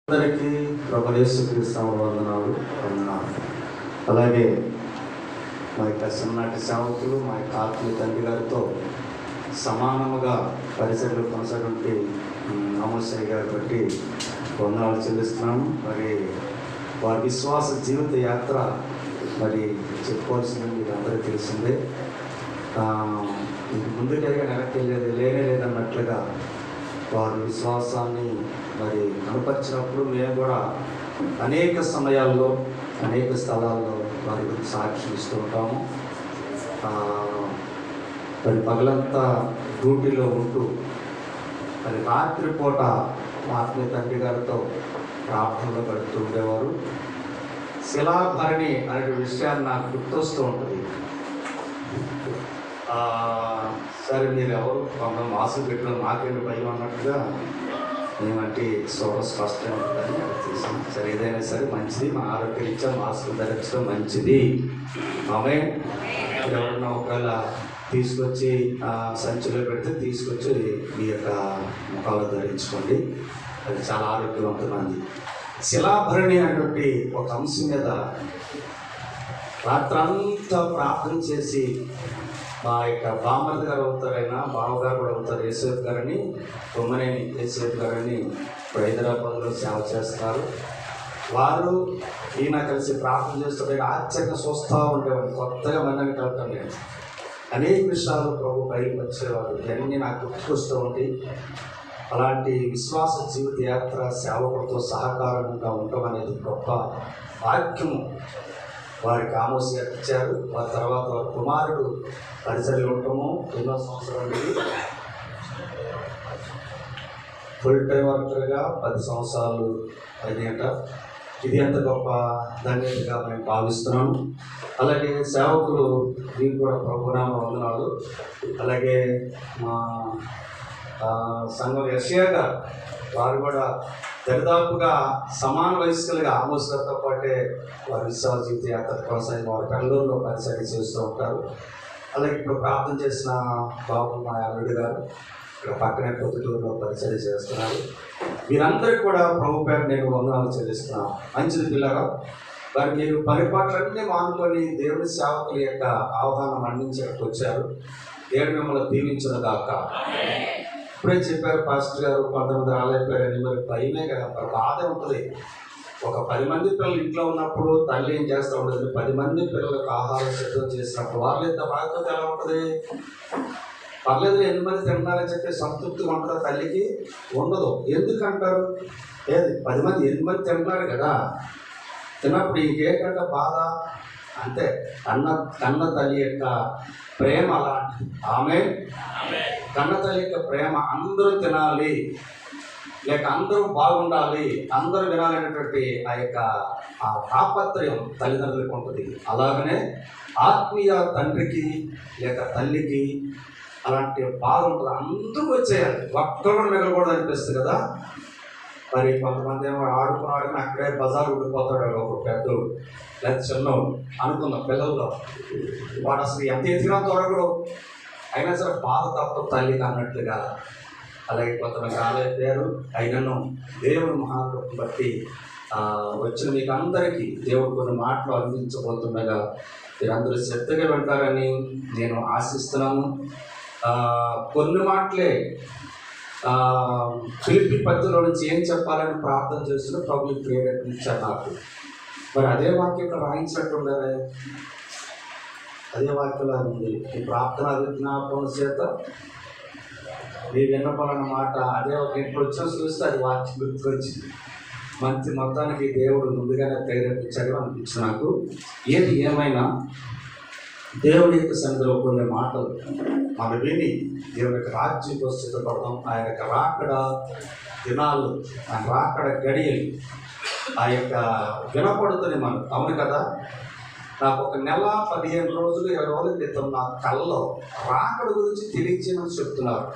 అందరికీ ప్రభువు యేసుక్రీస్తు వందనాలు. అలాగే మా యొక్క చిన్ననాటి సేవకులు మా యొక్క ఆత్మీయ తండ్రి గారితో సమానముగా పరిచర్యలు కొనసాగుంటే రామోసయ్య గారి బట్టి వందనాలు చెల్లిస్తున్నాము. మరి వారి విశ్వాస జీవిత యాత్ర మరి చెప్పుకోవాల్సింది మీకు అందరికీ తెలిసిందే. ముందుకే వెనక్కి లేదన్నట్లుగా వారి విశ్వాసాన్ని మరి కనపరిచినప్పుడు మేము కూడా అనేక సమయాల్లో అనేక స్థలాల్లో వారి గురించి సాక్ష్యం ఇస్తూ ఉంటాము. మరి పగలంతా డ్యూటీలో ఉంటూ మరి రాత్రిపూట ఆత్మీయ తండ్రి గారితో ప్రార్థనలో గడుపుతూ ఉండేవారు. శిలాభరణి అనే విషయాన్ని నాకు గుర్తొస్తూ ఉంటుంది. సరే మీరు ఎవరు కొంచెం మాస్క్ పెట్టడం మాకేంటి భయం అన్నట్టుగా మేమంటే స్పష్టంగా ఉంటుందని చేసాం. సరే ఏదైనా సరే మంచిది, మా ఆరోగ్యరీత్యా మాస్క్ ధరించడం మంచిది. ఆమె ఎవరన్నా ఒకవేళ తీసుకొచ్చి సంచిలో పెడితే తీసుకొచ్చి మీ యొక్క ముఖాలు ధరించుకోండి, అది చాలా ఆరోగ్యవంతమైనది. శిలాభరణి అనేటువంటి ఒక అంశం మీద రాత్రంతా ప్రార్థన చేసి మా యొక్క బామ్మర్ది గారు అవుతారైనా బావగారు కూడా అవుతారు, యేసేపు గారని, బొమ్మనేని యేసేపు గారని ఇప్పుడు హైదరాబాద్లో సేవ చేస్తారు. వారు ఈయన కలిసి ప్రార్థన చేస్తుంటే ఆశ్చర్యంగా చూస్తూ ఉండేవాడు. కొత్తగా మందిని కలుగుతాను నేను అనేక విషయాలు ప్రభు బయటకు వచ్చేవారు. ఇవన్నీ నాకు గుర్తుకొస్తూ ఉండి అలాంటి విశ్వాస జీవిత యాత్ర సేవకులతో సహకారంగా ఉండటం అనేది గొప్ప వాక్యము వారికి ఆమోస్ ఇచ్చారు. వారి తర్వాత వారి కుమారుడు పరిచర్యలు ఉండటము ఎన్నో సంవత్సరాలు ఫుల్ టైం వర్కర్గా 10 సంవత్సరాలు అయిందంట. ఇది ఎంత గొప్ప ధన్యతగా మేము భావిస్తున్నాము. అలాగే సేవకులు దీనికి కూడా ప్రభునామ వందనాలు. అలాగే మా సంఘం యెషయా వారు కూడా దరిదాపుగా సమాన వయస్కులుగా ఆమోస్ గారితో పాటే వారి విశ్వాస జీవిత యాత్ర కొనసాగి వారి బెంగళూరులో పరిచయం చేస్తూ ఉంటారు. అలాగే ఇప్పుడు ప్రార్థన చేసిన బాబు మా అల్లుడు గారు ఇక్కడ పక్కనే పొద్దుటూరులో పరిచయం చేస్తున్నారు. వీరందరికీ కూడా ప్రభు పేరు నేను వందనాలు చెల్లిస్తున్నాను. మంచిది పిల్లగా వారి మీరు పరిపాట్లన్నీ మానుకొని దేవుని సేవకుల యొక్క ఆహ్వానం అందించడానికి వచ్చారు. దేవుడు మిమ్మల్ని దీవించిన దాకా. ఇప్పుడే చెప్పారు పాస్టర్ గారు, కొంతమంది రాలేకపోయారని. మరి భయమే కదా, మరి బాధ ఉంటుంది. ఒక 10 మంది పిల్లలు ఇంట్లో ఉన్నప్పుడు తల్లి ఏం చేస్తూ ఉంటుంది, 10 మంది పిల్లలకు ఆహారం సిద్ధం చేసినప్పుడు వాళ్ళు ఎంత బాధ్యత ఎలా ఉంటుంది. పర్లేదు 8 మంది తింటున్నారని చెప్పి సంతృప్తిగా ఉంటుందా తల్లికి? ఉండదు. ఎందుకంటారు? లేదు, 10 మంది 8 మంది తింటున్నారు కదా, తిన్నప్పుడు ఇంకేకంటే బాధ. అంతే, కన్న తల్లి యొక్క ప్రేమ అలాంటి. ఆమె కన్న తల్లి యొక్క ప్రేమ అందరూ తినాలి, లేక అందరూ బాగుండాలి, అందరూ వినాలనేటువంటి ఆ యొక్క తాపత్రయం తల్లిదండ్రులకు ఉంటుంది. అలాగనే ఆత్మీయ తండ్రికి లేక తల్లికి అలాంటి బాధ ఉంటుంది. అందరూ వచ్చేయాలి, ఒక్కరు మిగలకూడదు అనిపిస్తుంది కదా. మరి కొంతమంది ఏమో ఆడుకుని అక్కడే బజారు ఉండిపోతాడు ఒక పెద్దోడు లేదా చిన్నోడు అనుకున్న పిల్లల్లో. వాడు అసలు ఎంత ఎదిగినా దొరకడు, అయినా సరే బాధ తప్ప తల్లికి అన్నట్లుగా. అలాగే కొంతమంది ఆలైపోయారు. అయినను దేవుని మహాకృపను బట్టి వచ్చిన మీకు అందరికీ దేవుడు కొన్ని మాటలు అందించబోతుండగా మీరందరూ శ్రద్ధగా వింటారని నేను ఆశిస్తున్నాను. కొన్ని మాటలే ఫిలిప్పీ పత్రికలో నుంచి ఏం చెప్పాలని ప్రార్థన చేస్తున్నా ప్రభు ప్రేరేపించారు నాకు. మరి అదే వాక్యం ఇక్కడ రాయించినట్టు ఉండాలి, అదే వాక్యంలో ఉంది. ఈ ప్రార్థన విజ్ఞాపన చేత మీ విన్నపాలన్నమాట అదే ఒక ఇప్పుడు వచ్చిన చూస్తే అది వాక్యం గుర్తుకొచ్చింది. మంచి మొత్తానికి దేవుడు ముందుగానే ప్రేరేపించాడు అనిపించి నాకు. ఏది ఏమైనా దేవుని యొక్క సన్నిధిలో కొన్ని మాటలు మనం విని దేవుని యొక్క రాజ్యంలో సిద్ధపడడం, ఆయన యొక్క రాకడ దినాలు, ఆయన రాకడ గడియలు ఆ యొక్క వినపడుతుంది మనం. అవును కదా. నాకు ఒక నెల 15 రోజులు 20 రోజుల క్రితం నా కళ్ళలో రాకడ గురించి తెలియజేయమని చెప్తున్నారు.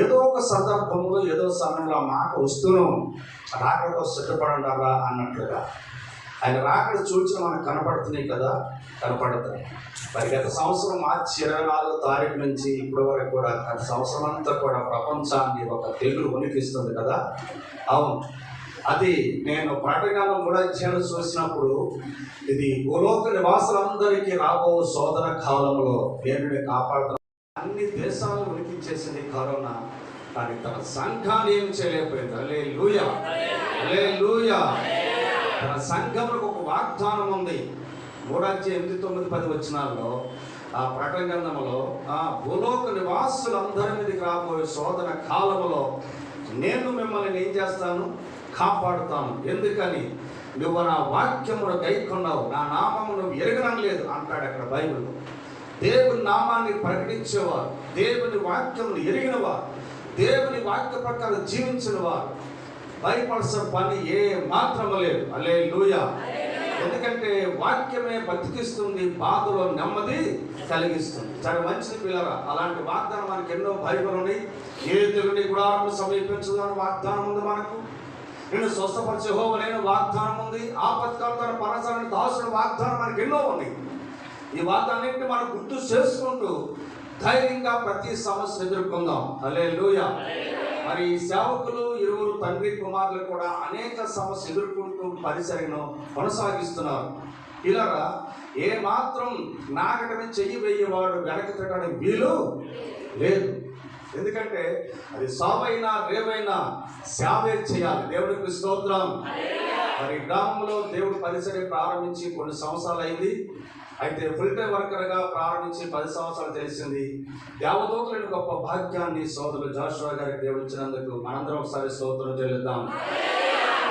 ఏదో ఒక సందర్భంలో ఏదో సమయంలో ఆ మాట వస్తూనూ రాకడతో సిద్ధపడండారా అన్నట్లుగా. ఆయన రాకడ సూచన మనకు కనపడుతున్నాయి కదా, కనపడుతున్నాయి. మరి గత సంవత్సరం మార్చి 24వ తారీఖు నుంచి ఇప్పటి వరకు కూడా గత సంవత్సరం అంతా కూడా ప్రపంచాన్ని ఒక తెగులు వణికిస్తుంది కదా. అవును, అది నేను ప్రకటన 3వ అధ్యాయం చూసినప్పుడు ఇది భూలోక నివాసులందరికీ రాబో శోధన కాలంలో దేవుడిని కాపాడుతున్న అన్ని దేశాలను ఉనికించేసింది కరోనా, కానీ తన సంఘాన్ని ఏమి చేయలేకపోయింది. హల్లెలూయా, హల్లెలూయా. తన సంఘంలో ఒక వాగ్దానం ఉంది. 3వ అధ్యాయం 8, 9, 10 వచనాల్లో ఆ ప్రకటన గ్రంథంలో ఆ భూలోక నివాసులందరి మీదకి రాబోయే శోధన కాలంలో నేను మిమ్మల్ని ఏం చేస్తాను, కాపాడుతాను. ఎందుకని నువ్వు నా వాక్యమును గైకొన్నావు, నా నామము నువ్వు ఎరగనలేదు అంటాడు అక్కడ బైబిల్లో. దేవుని నామాన్ని ప్రకటించేవారు, దేవుని వాక్యమును ఎరిగినవారు, దేవుని వాక్య ప్రకారం జీవించిన వారు భయపడాల్సిన పని ఏ మాత్రము లేదు. హల్లెలూయా. ఎందుకంటే వాక్యమే బతికిస్తుంది, బాధలో నెమ్మది కలిగిస్తుంది. చాలా మంచిది పిల్లరా. అలాంటి వాగ్దానం మనకి ఎన్నో బైబిల్ ఉన్నాయి. ఏ దేవుని గుడారము సమీపించదని వాగ్దానం ఉంది మనకు. నేను స్వస్థపరిచే యెహోవానైన వాగ్దానం ఉంది. ఆపత్కాలం తన పరచాలని దాసుని వాగ్దానం మనకి ఎన్నో ఉన్నాయి. ఈ వాగ్దానాన్ని మనం గుర్తు చేసుకుంటూ ధైర్యంగా ప్రతి సమస్యను ఎదుర్కొందాం. హల్లెలూయా. మరి ఈ సేవకులు ఇరువురు తండ్రి కుమారులు కూడా అనేక సమస్యలు ఎదుర్కొంటూ పరిచర్యను కొనసాగిస్తున్నారు. ఇలాగా ఏ మాత్రం నాగటమే చెయ్యి వేయేవాడు వెనక్కి తిరగడానికి వీలు లేదు. ఎందుకంటే అది సావైనా రేవైనా సేవే చేయాలి. దేవుడికి స్తోత్రం. మరి గ్రామంలో దేవుడు పరిచర్య ప్రారంభించి కొన్ని సంవత్సరాలు అయింది. అయితే ఫుల్ టైం వర్కర్గా ప్రారంభించి 10 సంవత్సరాలు తెలిసింది. దేవదూతలను గొప్ప భాగ్యాన్ని సోదరులు జాషువా గారికి దేవుడు ఇచ్చినందుకు మనందరం ఒకసారి స్తోత్రం చెల్లిద్దాం.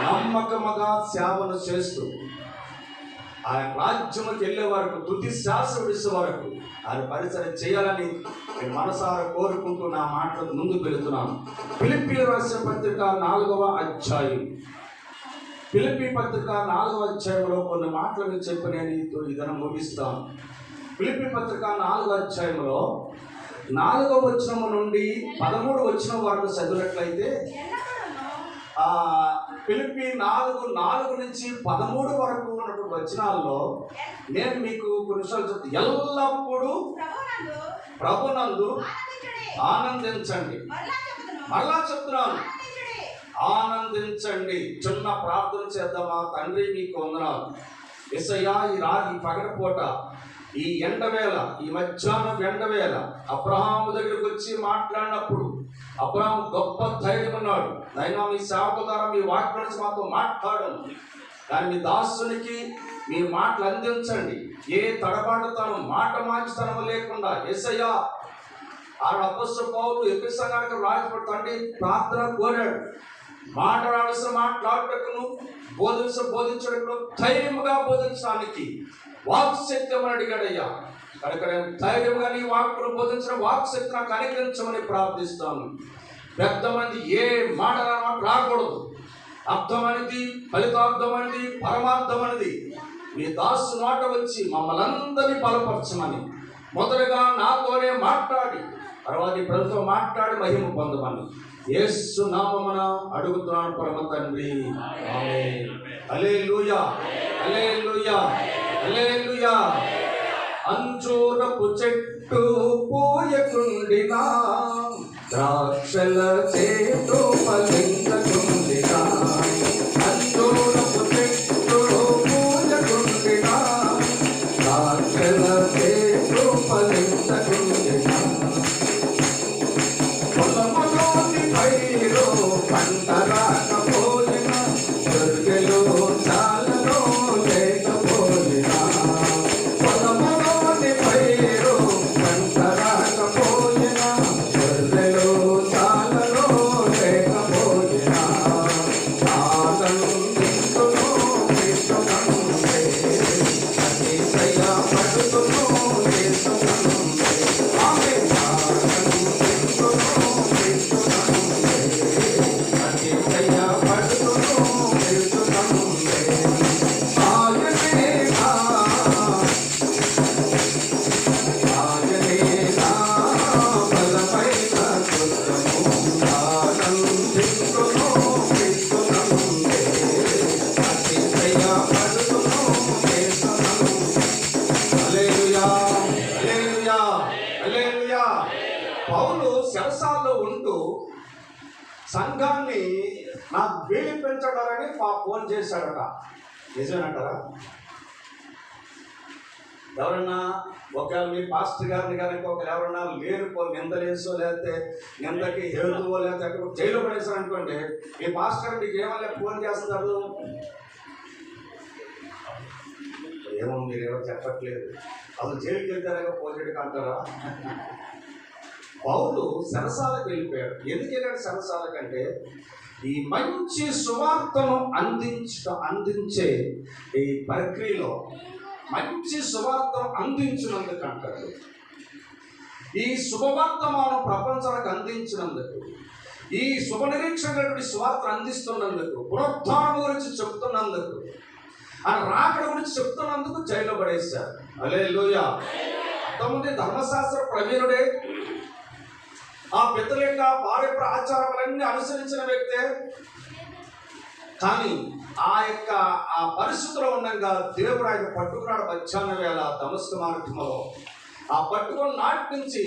నమ్మకముగా సేవను చేస్తూ ఆయన రాజ్యముకి వెళ్ళే వరకు, తుది శ్వాస విడిసే వరకు ఆయన పరిచర్య చేయాలని నేను మనసారా కోరుకుంటూ నా మాటలకు ముందుకు వెళుతున్నాను. ఫిలిప్పీయులకు రాసిన పత్రిక 4వ అధ్యాయం, ఫిలిప్పీ పత్రిక 4వ అధ్యాయంలో కొన్ని మాటలు నేను చెప్పి నేను ఇదను ముగిస్తాను. ఫిలిప్పీ పత్రిక 4వ అధ్యాయంలో 4వ వచనం నుండి 13వ వచనం వరకు చదివినట్లయితే ఫిలిప్పీ 4 నుంచి 13 వరకు ఉన్నటువంటి వచనాల్లో నేను మీకు కొన్ని విషయాలు చెప్తాను. ఎల్లప్పుడూ ప్రభునందు ఆనందించండి. మళ్ళా చెప్తున్నాను, ఆనందించండి. చిన్న ప్రార్థన చేద్దామా? తండ్రి మీకు వందనాలు యేసయ్యా, ఈ పగటిపూట ఈ ఎండవేళ, ఈ మధ్యాహ్నం ఎండవేళ అబ్రహాము దగ్గరికి వచ్చి మాట్లాడినప్పుడు అబ్రహాము గొప్ప ధైర్యం ఉన్నాడు. అయినా మీ సేవకు ద్వారా మీ వాక్యం నుంచి మాతో మాట్లాడను, కానీ మీ దాసునికి మీ మాటలు అందించండి. ఏ తడబాటుతనం, మాట మార్చుతనం లేకుండా యేసయ్యా, అపొస్తలుడు పౌలు ఎఫెసు సంఘానికి రాజపడి తండ్రి ప్రార్థన కోరాడు. మాట్లాడాల్సిన మాట్లాడటకును, బోధించడకును, ధైర్యముగా బోధించడానికి వాక్శక్తి అడిగాడయ్యా. కనుక నేను ధైర్యంగా నీ వాక్కును బోధించిన వాక్శక్తి నాకు అనుగ్రహించమని ప్రార్థిస్తాను. పెద్దమంది ఏ మాట రాకూడదు. అర్థమనేది, ఫలితార్థమనేది, పరమార్థమనేది మీ దాసు మాట వచ్చి మమ్మల్ని అందరినీ బలపరచమని మొదటగా నాతోనే మాట్లాడి తర్వాత ప్రజలతో మాట్లాడి మహిమ పొందమని యేసు నామమున అడుగుతున్నాను పరమ తండ్రి. ఆమేన్. హల్లెలూయా, హల్లెలూయా, హల్లెలూయా. అంజూరపు చెట్టు పూయకుండినా, ద్రాక్షల చెట్టు ఫలించకుండినా, అంజూరపు చెట్టు పూయకుండినా, ద్రాక్షల చెట్టు ఫలించకుండినా, పొలములోని పైరు పంట రాకపోయినా, దొరికెలో చాలలో లేకపోయినా, పొలములోని పైరు పంట రాకపోయినా, దొరికెలో చాలలో లేకపోయినా, చెరసాల్లో ఉంటూ సంఘాన్ని నాకు వేలి పెంచడాలని ఫోన్ చేశాడట. నిజమేనంటారా? ఎవరన్నా ఒకవేళ మీ పాస్టర్ గారిని కనుక ఒకవేళ ఎవరన్నా నిందలేసో లేకపోతే నిందకి హేతువో లేకపోతే అక్కడ జైలు పడేసారు అనుకోండి, మీ పాస్టర్ గారు మీకు ఏమన్నా ఫోన్ చేస్తున్నారు? ఏమో మీరేమో చెప్పట్లేదు, అసలు జైలుకి వెళ్తారా ఫోన్ చేయడానికి అంటారా? పౌలు సరసాలకు వెళ్ళిపోయాడు. ఎందుకు వెళ్ళాడు సరసాలకంటే ఈ మంచి సువార్తను అందించే ఈ ప్రక్రియలో మంచి సువార్తను అందించినందుకు అంటారు. ఈ శుభవర్తమానం ప్రపంచానికి అందించినందుకు, ఈ శుభ నిరీక్షకుడి సువార్తను అందిస్తున్నందుకు, పునరుద్ధానం గురించి చెప్తున్నందుకు, ఆ రాకడ గురించి చెప్తున్నందుకు జైల్లో పడేశారు. హల్లెలూయా. అంతకుముందు ధర్మశాస్త్ర ప్రవీణుడే, ఆ పెద్దల యొక్క పారంపర ఆచారాలన్నీ అనుసరించిన వ్యక్తే. కానీ ఆ పరిస్థితిలో ఉండగా దేవుడు ఆయన పట్టుకున్నాడు. మధ్యాహ్న వేళ దమస్కు మార్గంలో ఆ పట్టుకున్న నాటి నుంచి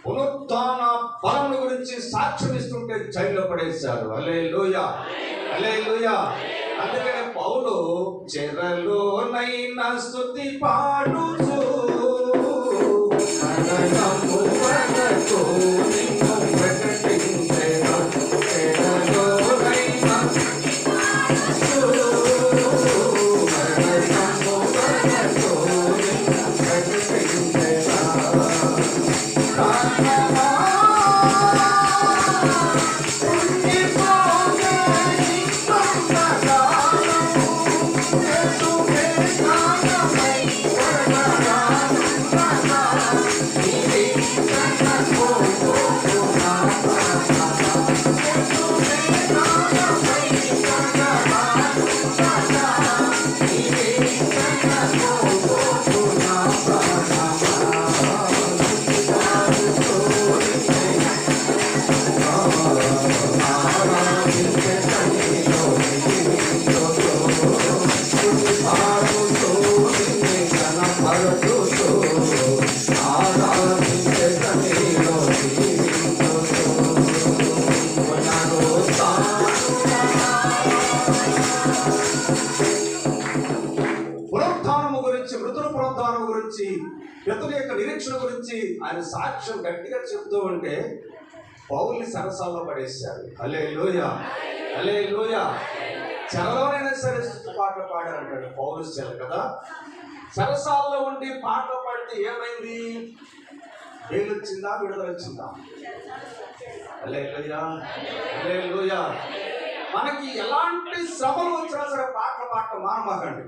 పునరుద్ధాన బలముల గురించి సాక్ష్యం ఇస్తుంటే జైల్లో పడేశారు. హల్లెలూయా, హల్లెలూయా. అందుకనే పౌలు చెరలోనైనా స్తుతి పాడుచు పితరుల యొక్క నిరీక్షణ గురించి ఆయన సాక్ష్యం గట్టిగా చెప్తూ ఉంటే పౌల్ని సరసాల్లో పడేశారు. హల్లెలూయా, హల్లెలూయా. చెరలోనైనా సరే స్తుతి పాటలు పాడారంటాడు పౌలు చెర కదా. సరసాల్లో ఉండి పాటలు పాడితే ఏమైంది? వేలు వచ్చిందా, విడుదల వచ్చిందా? హల్లెలూయా, హల్లెలూయా. మనకి ఎలాంటి శ్రమలు వచ్చినా సరే పాటలు పాడటం మానమాకండి.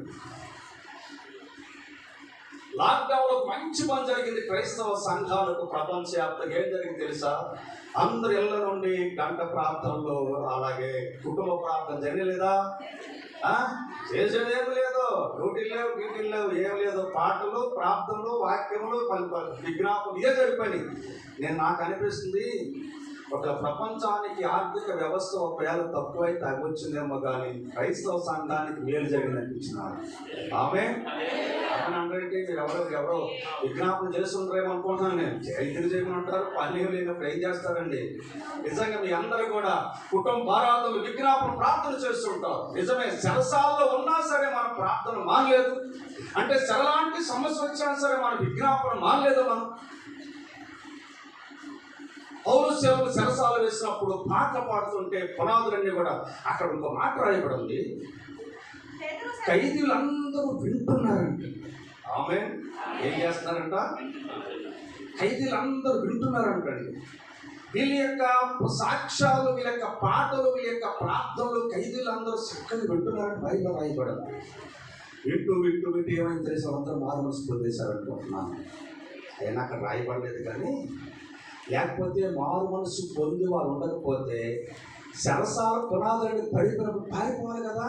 లాక్డౌన్లో మంచి పని జరిగింది క్రైస్తవ సంఘాలకు ప్రపంచవ్యాప్తంగా. ఏం జరిగింది తెలుసా? అందరు ఇళ్ళ నుండి గంట ప్రార్థనలు, అలాగే కుటుంబ ప్రార్థన జరగలేదా? చేసేది ఏమి లేదు, డ్యూటీలు లేవు, ఏం లేదు, పాటలు, ప్రార్థనలు, వాక్యములు, విజ్ఞాపనలు ఇదే జరిగిపోయినాయి. నాకు అనిపిస్తుంది ఒక ప్రపంచానికి ఆర్థిక వ్యవస్థ ఒకవేళ తక్కువైతే అవ్వచ్చిందేమో కానీ క్రైస్తవ సంఘానికి మేలు జరిగింది అనిపించినారు. ఆమె అంటే మీరు ఎవరో విజ్ఞాపన చేస్తుంటారేమో అనుకుంటున్నాను నేను. ఎందుకు చేయమంటారు? పని లేనప్పుడు ఏం చేస్తారండి? నిజంగా మీ అందరూ కూడా కుటుంబ ఆరాధనలు, విజ్ఞాపన ప్రార్థన చేస్తుంటారు. నిజమే, చెరసాల్లో ఉన్నా సరే మన ప్రార్థన మానలేదు. అంటే చెరలాంటి సమస్య వచ్చినా సరే మన విజ్ఞాపన మానలేదు. మనం పౌలు సేవలు చెరసాలు వేసినప్పుడు పాటలు పాడుతుంటే పునాదులన్నీ కూడా అక్కడ ఇంకో మాట రాయబడింది, ఖైదీలందరూ వింటున్నారంట. ఆమె ఏం చేస్తున్నారంట? ఖైదీలందరూ వింటున్నారంటండి. వీళ్ళ యొక్క సాక్ష్యాలు, వీళ్ళ యొక్క పాటలు, వీళ్ళ యొక్క ప్రార్థనలు ఖైదీలందరూ చక్కగా వింటున్నారంటే బైబిల్ రాయబడింది. వింటూ వింటూ వింటూ ఏమైంది తెలిసి అందరూ మారు మనసు పొందేశారనుకుంటున్నాను. అయినా అక్కడ రాయబడలేదు. కానీ లేకపోతే మారు మనసు పొంది వారు ఉండకపోతే సరసాల పునాదులని పడిపోయినప్పుడు పారిపోవాలి కదా.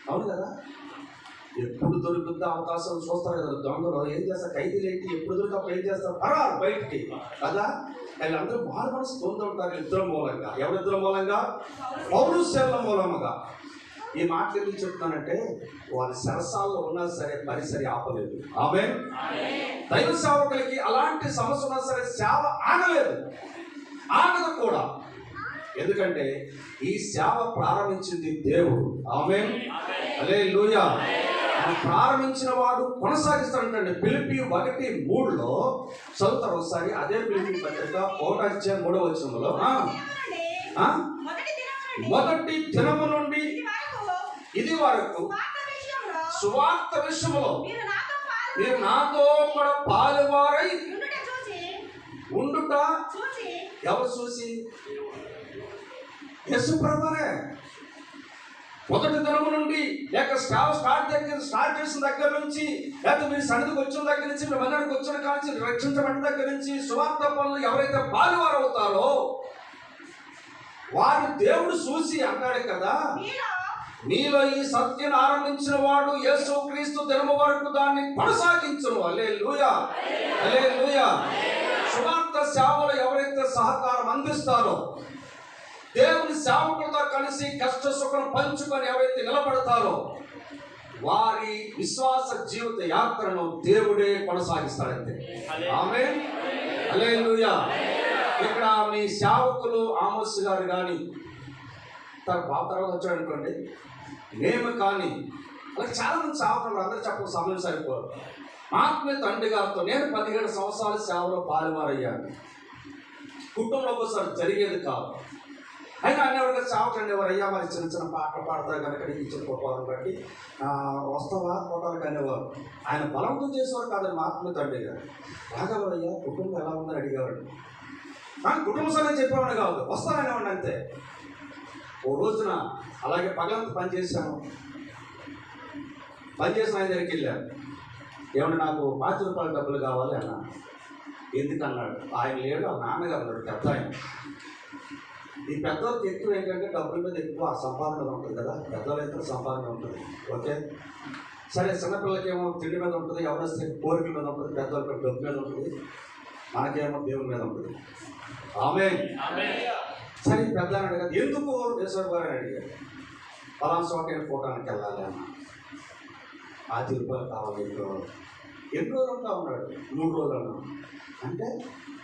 అవును కదా? ఎప్పుడు దొరుకుతుందో అవకాశం చూస్తారు కదా దొంగలు. ఏం చేస్తారు? ఖైదీలు ఏంటి, ఎప్పుడు దొరికినప్పుడు ఏం చేస్తారు? పరారు బయటికి కదా. వీళ్ళందరూ మారు మనసు పొంది ఉంటారు ఇద్దరు మూలంగా. ఎవరిద్దరు మూలంగా? పౌలు సేవల మూలముగా. ఈ మాట ఎందుకు చెప్తానంటే వారి సరసాల్లో ఉన్నా సరే పరిసరి ఆపలేదు. ఆమేన్. దైవ సేవకులకి అలాంటి సమస్య ఉన్నా సరే సేవ ఆగలేదు. ఆగదు కూడా. ఎందుకంటే ఈ సేవ ప్రారంభించింది దేవుడు. ఆమేన్, హల్లెలూయా. ప్రారంభించిన వాడు కొనసాగిస్తాడంటే ఫిలిప్పీ 1:3 చదువుతారు ఒకసారి. అదే ఫిలిప్పీ పత్రిక 1:3 మొదటి దినము నుండి ఇది వరకు సువార్త విషయంలో మీరు నాతో కూడా పాలువారై ఉండుట. ఎవరు చూసి? యేసు ప్రభువే. మొదటి దినము నుండి లేక స్టార్ట్ చేసిన దగ్గర నుంచి, లేకపోతే మీరు సన్నిధికి వచ్చిన దగ్గర నుంచి, మీరు మందిరానికి వచ్చిన కాంచి, రక్షించబడిన దగ్గర నుంచి సువార్త పనులు ఎవరైతే పాలువారు అవుతారో వారు దేవుడు చూసి అన్నాడు కదా, మీలో ఈ సత్యం ఆరంభించిన వాడు యేసుక్రీస్తు దినము వరకు దాన్ని కొనసాగించును. హల్లెలూయా, హల్లెలూయా. సువార్త సేవలో ఎవరైతే సహకారం అందిస్తారో, దేవుని సేవకులతో కలిసి కష్ట సుఖం పంచుకొని ఎవరైతే నిలబడతారో వారి విశ్వాస జీవిత యాత్రను దేవుడే కొనసాగిస్తాడంతే. ఆమేన్, హల్లెలూయా. ఇక్కడ మీ సేవకులు ఆమోస్ గారు కానీ తర్వాత వచ్చాడు అనుకోండి, మేము కానీ అలాగే చాలా మంది సేవకులు అందరూ చెప్పడం సమయం సరిపోదు. ఆత్మీయ తండ్రి గారితో నేను 17 సంవత్సరాల సేవలో పాలువారయ్యాను. కుటుంబంలో ఒకసారి జరిగేది కాదు. అయినా అనేవారుగా సేవకులు అనేవారు, అయ్యా మరి చిన్న చిన్న పాటలు పాడతారు కనుక ఇచ్చిన ఫోటోలను బట్టి వస్తావా ఫోటోలు అనేవారు. ఆయన బలవంతం చేసేవారు కాదని మా ఆత్మీయ తండ్రి గారు. రాఘవయ్యా కుటుంబం ఎలా ఉందని అడిగేవాడు. నాకు కుటుంబ సమయం చెప్పేవాడు కాదు, వస్తాననేవాడిని అంతే. ఓ రోజున అలాగే పగలంతా పనిచేశాను. పనిచేసిన ఆయన దగ్గరికి వెళ్ళాను. ఏమన్నా నాకు ₹5 డబ్బులు కావాలి అన్నా. ఎందుకన్నాడు. ఆయన లేడు, ఆ నాన్నగారు ఉన్నాడు, పెద్ద ఆయన. ఈ పెద్దవాళ్ళకి ఎక్కువ ఏంటంటే డబ్బుల మీద ఎక్కువ సంపాదన ఉంటుంది కదా, పెద్దవాళ్ళు అయితే సంపాదన ఉంటుంది. ఓకే సరే, చిన్నపిల్లలకి ఏమో తిండి మీద ఉంటుంది, ఎవరైతే కోరికల మీద ఉంటుంది, పెద్దవాళ్ళకి డబ్బు మీద ఉంటుంది, మనకేమో దేవుని మీద ఉంటుంది. ఆమేన్. సరే పెద్ద అడిగారు, ఎందుకు యేసయ్య గారు అడిగారు. పలానా చోట ఫోటానికి వెళ్ళాలి అన్న. ₹5 కావాలి. ఎన్ని రోజులు ఉంటా ఉన్నాడు? 3 రోజులు అన్నాడు. అంటే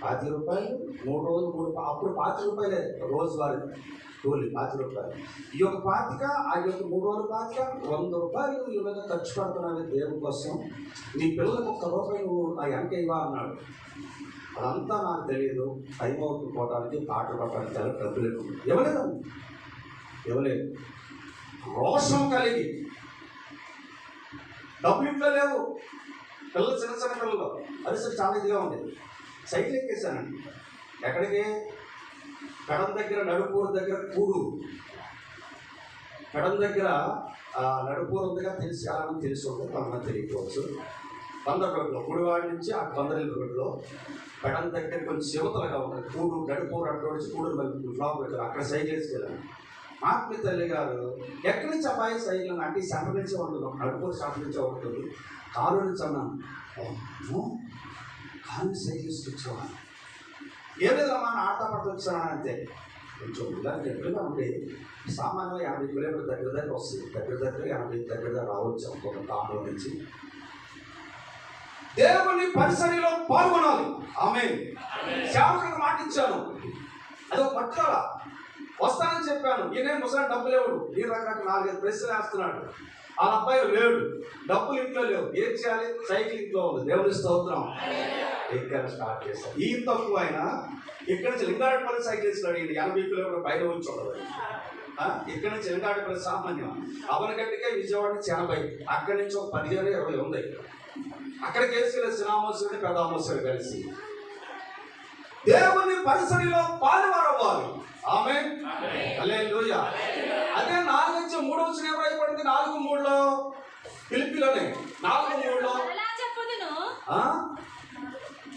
₹5 3 రోజులు అప్పుడు ₹5 రోజువారీ కూలి ₹5. ఈ యొక్క 25 ఆ యొక్క 3 రోజుల 25 ₹100 ఈ విధంగా ఖర్చు పెడుతున్నావు దేవుని కోసం. నీ పిల్లలకు ₹1 నువ్వు ఆ వెనక ఇవ్వ అన్నాడు. అదంతా నాకు తెలియదు. టైం అవుతుంది పోవడానికి, పాటలు పట్టడానికి డబ్బులు ఇవ్వలేదు. ఇవ్వలేదు. రోషం కలిగి డబ్బులు ఇంట్లో లేవు. పిల్లలు చిన్న చిన్న పిల్లలు పరిస్థితి చాలా ఇదిగా ఉండేది. సైకిల్ ఎక్కేసానండి. ఎక్కడికి? పెడం దగ్గర, నడుపూరు దగ్గర కూడు. పెడం దగ్గర నడుపూరు ఉందిగా, తెలిసి చాలా తెలిసి ఉంటుంది, కొంతమంది తెలియకపోవచ్చు. 100 రోడ్లో గుడివాడి నుంచి ఆ 100 రోడ్లో పెడం దగ్గర కొంచెం శివతలుగా ఉంటుంది. కూడు నడుపూరు అక్కడ నుంచి కూడు బ్లాక్ పెట్టారు. అక్కడ సైకిల్ వేసుకెళ్ళాను. ఆత్మీయ తల్లి గారు ఎక్కడి నుంచి అబ్బాయి సైకిల్ అంటే సెంటర్ నుంచే ఉంటుంది, నడుపూరు సెంటర్ నుంచే ఉంటుంది. కారు నుంచి అన్నాను, కారు సైకిల్ తీసుకొచ్చావా? ఏ విధంగా ఆడతా పడుతూ వచ్చాను అంతే. కొంచెం ఇలా దగ్గరగా ఉండి సామాన్యంగా 50 కిలోమీటర్ దగ్గర వస్తుంది. దగ్గర 80 దగ్గర రావచ్చు ఒక కారులో నుంచి. దేవుని పరిసరిలో పాల్గొనాలి. ఆమేన్. సేవకులకు మాట ఇచ్చాను, అదొక పట్టుదల. వస్తానని చెప్పాను. ఈయన ముసలి డబ్బులు లేవు. ఈ రకరకాల 4-5 ప్రశ్నలు వేస్తున్నాడు. ఆ అబ్బాయి లేడు, డబ్బులు ఇంట్లో లేవు. ఏం చేయాలి? సైకిల్ ఇంట్లో ఉంది. దేవుని స్తోత్రం. ఇక్కడ స్టార్ట్ చేశాను. ఈ తక్కువ ఆయన ఇక్కడ నుంచి లింగారెడ్డిపల్లి సైకిల్ ఇస్తున్నాడు. ఈయన 80 కిలోమీటర్ పైన వచ్చి ఉండదు. ఇక్కడ నుంచి లింగారెడ్డిపల్లి సామాన్యం. అవనగట్టికే విజయవాడ నుంచి 80, అక్కడి నుంచి ఒక 15-20 ఉంది. అక్కడికి వేసుకెళ్ళి చిన్నామోసుడు పెద్దామోసుడు కలిసి దేవుని పరిసరిలో పాలువారవ్వాలి. ఆమేన్, హల్లెలూయా. అదే 4:3 ఏమైపడింది? 4:3 ఫిలిప్పీలోనే 4:3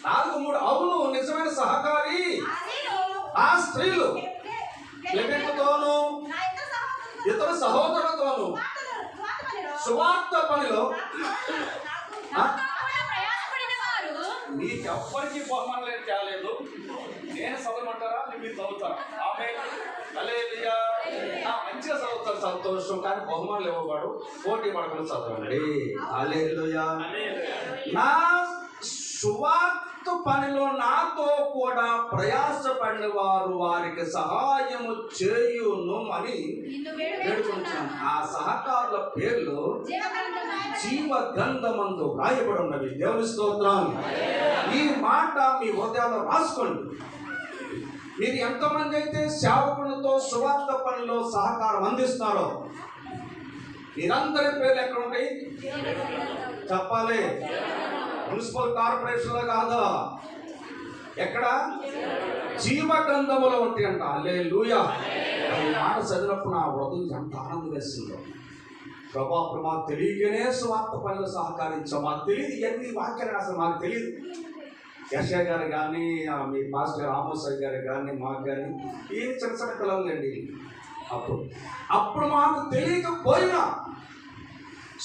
4:3 అవును, నిజమైన సహకారి ఆ స్త్రీలు లెబెకుతోనూ ఇతర సహోదరులతోనూ సువార్త పనిలో నీకెవ్వరికి బహుమానం తేలేదు. నేను చదవమంటారా? మీరు చదువుతారా? ఆమేన్, హల్లెలూయా. మంచిగా చదువుతారు, సంతోషం. కానీ బహుమానులు ఇవ్వబడు, పోటీ పడకుండా చదవండి. హల్లెలూయా. నా సువార్త పనిలో నాతో కూడా ప్రయాసపడిన వారు వారికి సహాయము చేయును అని వేడుకుంటున్నాను. ఆ సహకారుల పేర్లు జీవ గ్రంథమందు రాయబడి ఉన్నవి. దేవుని స్తోత్రం. ఈ మాట మీ హృదయాల్లో రాసుకోండి. మీరు ఎంతమంది అయితే సేవకులతో సువార్త పనిలో సహకారం అందిస్తున్నారో మీరందరి పేర్లు ఎక్కడ ఉంటాయి చెప్పాలి. మున్సిపల్ కార్పొరేషన్లో కాదా, ఎక్కడ? జీవ గ్రంథములో ఉంటాయి అంట. హల్లెలూయా. ఈ మాట చదివినప్పుడు నా హృదయం ఎంత ఆనందం వేస్తుందో. ప్రభా అప్పుడు మాకు తెలియకనే స్వార్థ పనులు సహకరించాం. మాకు తెలియదు ఇవన్నీ వాక్యాలు అసలు మాకు తెలియదు. యశా గారు కానీ మీ పాస్టర్ రామోస్ గారు కానీ మాకు కానీ ఈ చిన్న చిన్న పిల్లలండి. అప్పుడు మాకు తెలియకపోయినా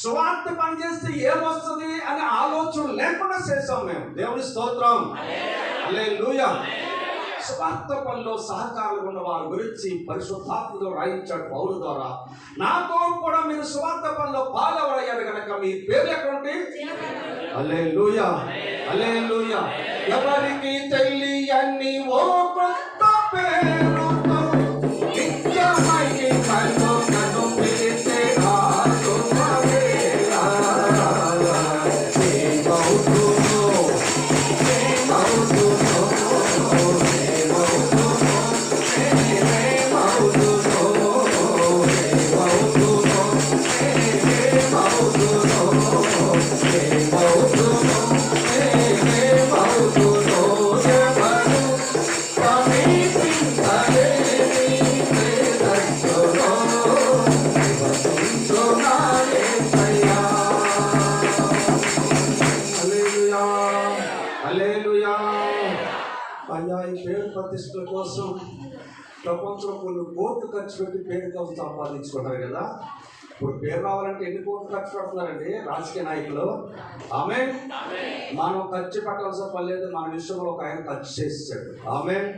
సువార్త పని చేస్తే ఏమొస్తుంది అనే ఆలోచన లేకుండా చేస్తాం మేము. దేవుని స్తోత్రం. హల్లెలూయా. సువార్త పనిలో సహకారులు ఉన్న వారి గురించి పరిశుద్ధాత్మతో రాయించాడు పౌలు ద్వారా. నాతో కూడా మీరు సువార్త పనిలో పాల్గొయ్యారు కనుక మీ పేర్లు ఎక్కడ ఉంటాయి? హల్లెలూయా. హల్లెలూయా. ఎవరికి తెలియని ఓ కొత్త పేరుతో నిత్యమైకి కన్ను పిలిచే ప్రతిష్టల కోసం ప్రపంచంలో కొన్ని కోట్లు ఖర్చు పెట్టి పేరు కోసం సంపాదించుకుంటారు కదా. ఇప్పుడు పేరు రావాలంటే ఎన్ని కోట్లు ఖర్చు పెడుతున్నారండి రాజకీయ నాయకులు. ఆమేన్. మనం ఖర్చు పెట్టాల్సిన పని లేదు. మన విషయంలో ఒక ఆయన ఖర్చు చేస్తాడు. ఆమేన్.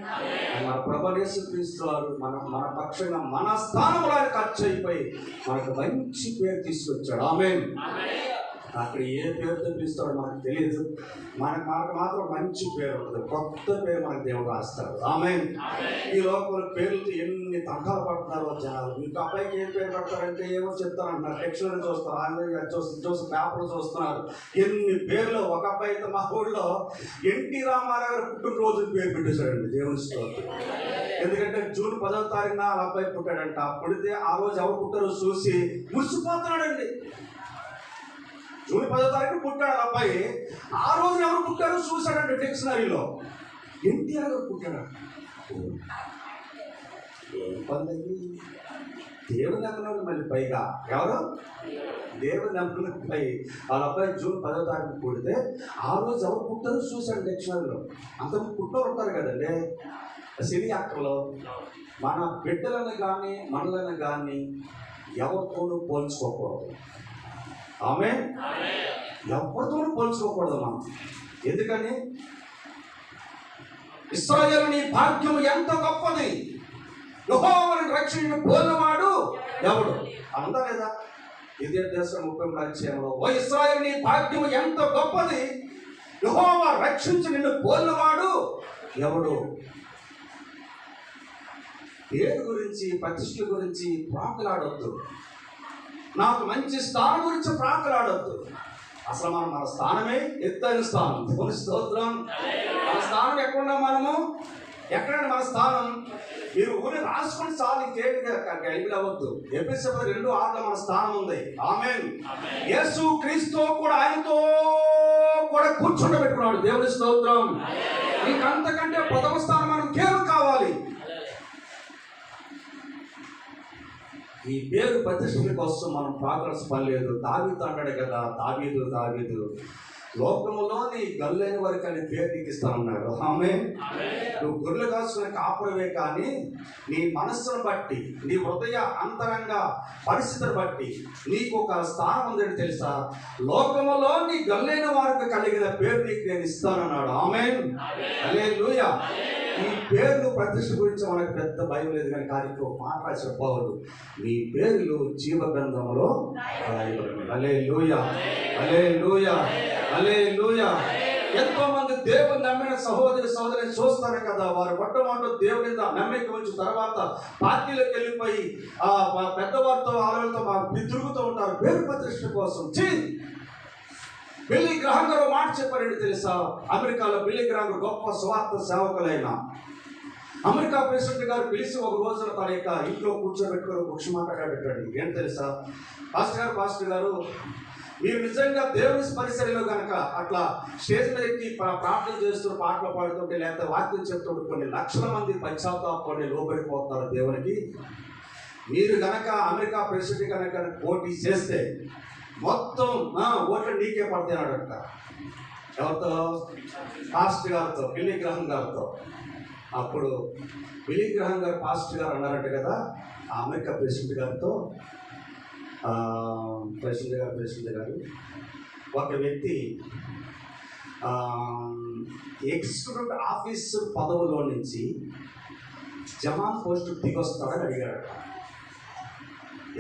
మన ప్రభువు యేసుక్రీస్తు వారు మన పక్షంగా మన స్థానంలో ఆయన ఖర్చు అయిపోయి మనకు మంచి పేరు తీసుకొచ్చాడు. ఆమేన్. అక్కడ ఏ పేరుతో పిలుస్తాడో మనకు తెలియదు. మనకు మాత్రం మంచి పేరు ఉంటుంది. కొత్త పేరు మనకు దేవుడు రాస్తాడు. ఆమేన్. ఈ లోపల పేర్లతో ఎన్ని తంకాలు పడుతున్నారో జనాలు. మీకు అబ్బాయికి ఏం పేరు పెడతారంటే ఏమో చెప్తారంటున్నారు. టెక్స్టులు చూస్తారు, ఆన్లైన్ చూసి పేపర్లు చూస్తున్నారు. ఎన్ని పేర్లు. ఒక అబ్బాయి అయితే మా ఊళ్ళో ఎన్టీ రామారావు గారు పుట్టినరోజు పేరు పెట్టేశాడండి. దేవుని స్తోత్రం. ఎందుకంటే జూన్ 10వ తారీఖున ఆ అబ్బాయి పుట్టాడంట. పుడితే ఆ రోజు ఎవరు పుట్టారో చూసి మురిసిపోతున్నాడండి. జూన్ 10వ తారీఖు పుట్టాడు అబ్బాయి. ఆ రోజు ఎవరు పుట్టారో చూశాడండి డిక్షనరీలో. ఎన్టీఆర్ గారు పుట్టాడు. దేవుని నమ్మకం మళ్ళీ పైగా ఎవరు దేవుని నమ్మకం పై వాళ్ళ అబ్బాయి జూన్ 10వ తారీఖు పుడితే ఆ రోజు ఎవరు పుట్టారో చూశాడు డిక్షనరీలో. అంతమంది పుట్టారు ఉంటారు కదండి సినీ యాక్టర్లో. మన బిడ్డలను కానీ మనలను కానీ ఎవరితోనూ పోల్చుకోకూడదు. ఆమేన్. ఎవరితోనూ పోల్చుకోకూడదు మనం. ఎందుకని ఇశ్రాయేలు నీ భాగ్యం ఎంత గొప్పది, యెహోవాను రక్షించిన పోలినవాడు ఎవడు అందా లేదా? ఇదే దేశం 30 అధ్యాయంలో ఓ ఇశ్రాయేలు నీ భాగ్యం ఎంత గొప్పది, యెహోవా రక్షించి నిన్ను పోలినవాడు ఎవడు? పేరు గురించి ప్రతిష్ఠల గురించి ప్రాకులాడొద్దు. నాకు మంచి స్థానం గురించి ప్రాకులాడొద్దు. అసలు మన స్థానమే ఎత్తైన స్థానం. దేవుని స్తోత్రం. మన స్థానం ఎక్కడున్నా మనము ఎక్కడండి మన స్థానం? మీరు ఊరి రాసుకొని చాలు, ఇంకేమి గైబిల్ అవ్వద్దు. ఎఫెసీయుల 2:6 మన స్థానం ఉంది. ఆమేన్. యేసు క్రీస్తు కూడా ఆయనతో కూడా కూర్చుండబెట్టుకున్నాడు. దేవుని స్తోత్రం. నీకు అంతకంటే ప్రథమ స్థానం మనం కేవలం కావాలి. ఈ పేరు ప్రతిష్టల కోసం మనం ప్రాగ్రెస్ పని లేదు. దావీదు అన్నాడు కదా, దావీదు లోకములోని గల్లైన వారికి అని పేరు నీకు ఇస్తానన్నాడు. ఆమేన్. నువ్వు గొర్రెలు కాసుకునే కాపురవే కానీ నీ మనస్సును బట్టి, నీ హృదయ అంతరంగ పరిస్థితిని బట్టి నీకు ఒక స్థానం ఉందని తెలుసా? లోకములో నీ గల్లైన వారికి కలిగిన పేరు నీకు నేను ఇస్తానన్నాడు. ఆమేన్. హల్లెలూయా. ఈ పేర్లు ప్రతిష్ఠ గురించి మనకు పెద్ద భయం లేదు. కానీ కార్యక్రమం మాట రాసిన పౌలు మీ పేర్లు జీవ గ్రంథంలో రాయబడినవి. హల్లెలూయా. హల్లెలూయా. హల్లెలూయా. ఎంతో మంది దేవుని నమ్మిన సహోదరి చూస్తారు కదా, వారు మొట్టమొదటి దేవుని నమ్మిక ఉంచిన తర్వాత పార్టీలోకి వెళ్ళిపోయి పెద్దవారితో ఆలోచనతో తిరుగుతూ ఉంటారు పేరు ప్రతిష్ట కోసం. బిల్లీ గ్రహాం గారు మాట చెప్పారండి తెలుసా? అమెరికాలో బిల్లీ గ్రహాం గొప్ప స్వార్థ సేవకులైన అమెరికా ప్రెసిడెంట్ గారు పిలిచి ఒక రోజున తన యొక్క ఇంట్లో కూర్చోబెట్టుకుని ఒక మాట్లాడేటండి. ఏం తెలుసా? పాస్టర్ గారు మీరు నిజంగా దేవుని పరిసరలో కనుక అట్లా స్టేజ్ మీద ఎక్కి ప్రార్థన చేస్తూ పాటలు పాడుతుంటే లేకపోతే వాక్యం చెప్తుంటే కొన్ని లక్షల మంది పశ్చాత్తాపడి లోబడిపోతున్నారు దేవునికి. మీరు కనుక అమెరికా ప్రెసిడెంట్ కనుక పోటీ చేస్తే మొత్తం ఓట్లు నీకే పడతాడంట. ఎవరితో? పాస్టర్ గారితో, బిల్లీ గ్రహాం గారితో. అప్పుడు బిల్లీ గ్రహాం గారు పాస్టర్ గారు అన్నారంట కదా ఆ అమెరికా ప్రెసిడెంట్ గారితో, ప్రెసిడెంట్ గారు ఒక వ్యక్తి ఎగ్జిక్యూటివ్ ఆఫీసర్ పదవిలో నుంచి జమాన్ పోస్ట్ దిగొస్తాడని అడిగాడట.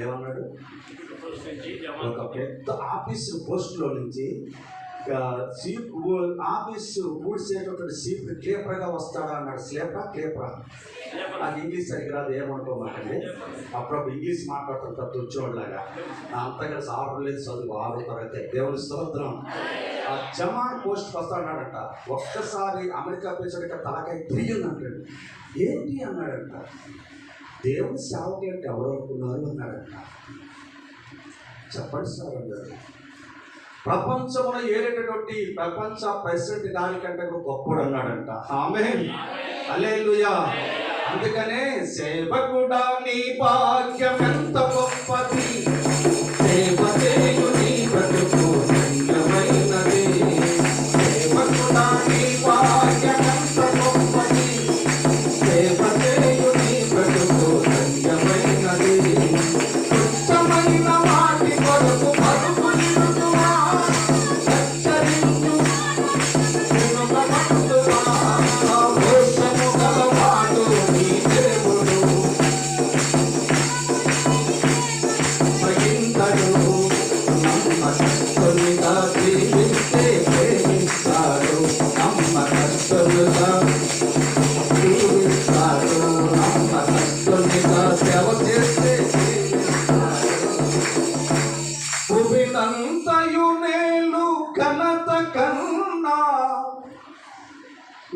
ఏమన్నాడు? ఒక పెద్ద ఆఫీసర్ పోస్టులో నుంచి ఆఫీసు ఊడ్చేటటువంటి సీప్ క్లేపర్గా వస్తాడా అన్నాడు. క్లేపరా నాకు ఇంగ్లీష్ సరిగ్గా రాదు, ఏమనుకోమాకండి. అప్పుడప్పుడు ఇంగ్లీష్ మాట్లాడుతుంటా తుచ్చోడ్లాగా. అంతగా సావలేదు, చదువు 6వ తరగతి. దేవుని స్తోత్రం. ఆ జమాన్ పోస్ట్కి వస్తాడన్నాడట. ఒక్కసారి అమెరికా ప్రెసిడెంట్ తలకాయ తిరిగిందంటాడు. ఏంటి అన్నాడంట. దేవుని సేవకులు అంటే ఎవరు అనుకున్నారు అన్నాడంట. చెప్పండి సార్ అన్నాడు. ప్రపంచంలో ఏలేటటువంటి ప్రపంచ ప్రెసిడెంట్ దానికంటే గొప్పడు అన్నాడంట. ఆమేన్, హల్లెలూయా. అందుకనే సేవకుడా నీ భాగ్యం ఎంత గొప్పది, సేవ చేయు నీ బ్రతుకు ధన్యమైనది. సేవకుడా నీ భాగ్యం ఎంత గొప్పది, సేవ చేయు నీ బ్రతుకు ధన్యమైనది. ఉత్తమైన వాటి కొరకు పరుగు నిలుతువా,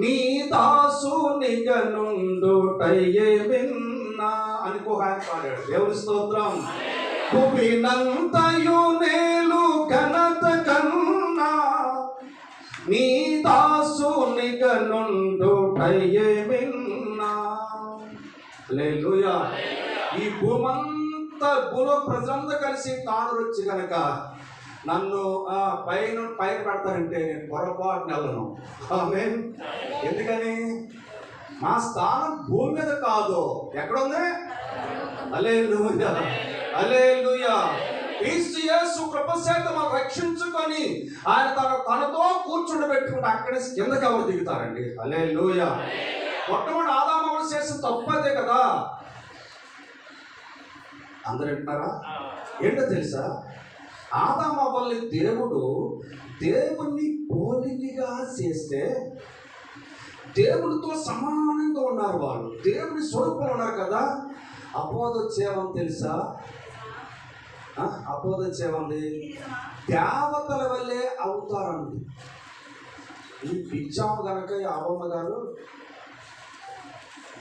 నీ దాసునిగా నుండుటయే విన్నా అనుకో ఆయన పాడాడు. దేవుని స్తోత్రం. భూమినంతయు నేలు ఘనత కన్నా నీ దాసునిగా నుండుటయే విన్నా. హల్లెలూయా. ఈ భూమంతా భూలో ప్రజలంతా కలిసి తాను వచ్చి కనుక నన్ను పైన పెడతారంటే నేను పొరపాటున వెళ్ళను. ఆమేన్. ఎందుకని? మా స్థానం భూమి మీద కాదు, ఎక్కడుంది? హల్లెలూయా, హల్లెలూయా. క్రీస్తు యేసు కృప చేత మనం రక్షించుకొని ఆయన తనతో కూర్చుండబెట్టుకుంటే అక్కడే కిందకి ఎవరు దిగుతారండి? హల్లెలూయా. మొట్టమొదటి ఆదాము చేసిన తప్పదే కదా. అందరూ వింటారా? ఏంటో తెలుసా? ఆదాము అవ్వల్ని దేవుణ్ణి పోలికగా చేస్తే దేవుడితో సమానంగా ఉన్నారు. వాళ్ళు దేవుని స్వరూపంలో ఉన్నారు కదా. అపోదొచ్చేమని తెలుసా? అపోదొచ్చేమంది దేవతల వల్లే అవుతారండి. ఈ పిచ్చామ కనుక అవ్వమ్మ గారు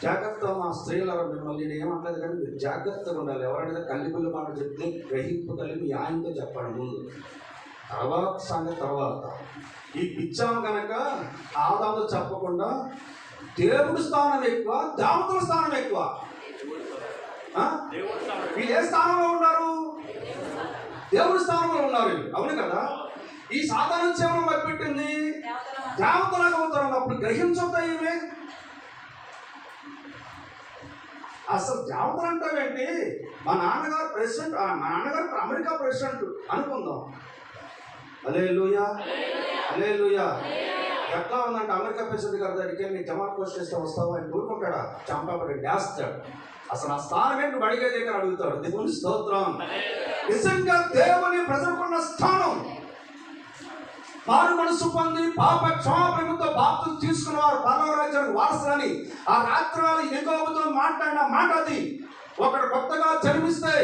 జాగ్రత్త, మా స్త్రీల మిమ్మల్ని నేను ఏమంటలేదు కానీ మీరు జాగ్రత్తగా ఉండాలి. ఎవరైనా కల్లిపుల్లి మాట చెప్తే గ్రహింపు కలిపి మీ ఆయనతో చెప్పండి ముందు, తర్వాత సంగతి తర్వాత. ఈ పిచ్చామ కనుక ఆదాము చెప్పకుండా దేవుడి స్థానం ఎక్కువ, దేవతల స్థానం ఎక్కువ. వీళ్ళు ఏ స్థానంలో ఉన్నారు? దేవుడి స్థానంలో ఉన్నారు. అవును కదా. ఈ సాధారణ సేవను మప్పెట్టింది దేవతలకు అవుతారు. అప్పుడు గ్రహించొద్దా ఈమె? అసలు దేవతలు అంటావేంటి? మా నాన్నగారు ప్రెసిడెంట్, మా నాన్నగారు అమెరికా ప్రెసిడెంట్ అనుకుందాం. హల్లెలూయా, హల్లెలూయా. ఎట్లా ఉందంటే అమెరికా ప్రెసిడెంట్ గారి దగ్గరికి నీ జమాత్ పోస్ట్ చేస్తే వస్తావా? ఆయన ఊరుకుంటాడా? చంపబడి వేస్తాడు. అసలు ఆ స్థానం ఏంటి అడిగే దగ్గర అడుగుతాడు. దేవుని స్తోత్రం. నిజంగా దేవుని ప్రజలకున్న స్థానం మారు మనసు పొంది పాప క్షమాపణతో బాప్తిసం తీసుకున్న వారు పరలోక రాజ్యానికి వారసులని ఆ రాత్రాలు యెహోవాతో మాట్లాడిన మాట అది. ఒకడు కొత్తగా జన్మిస్తే,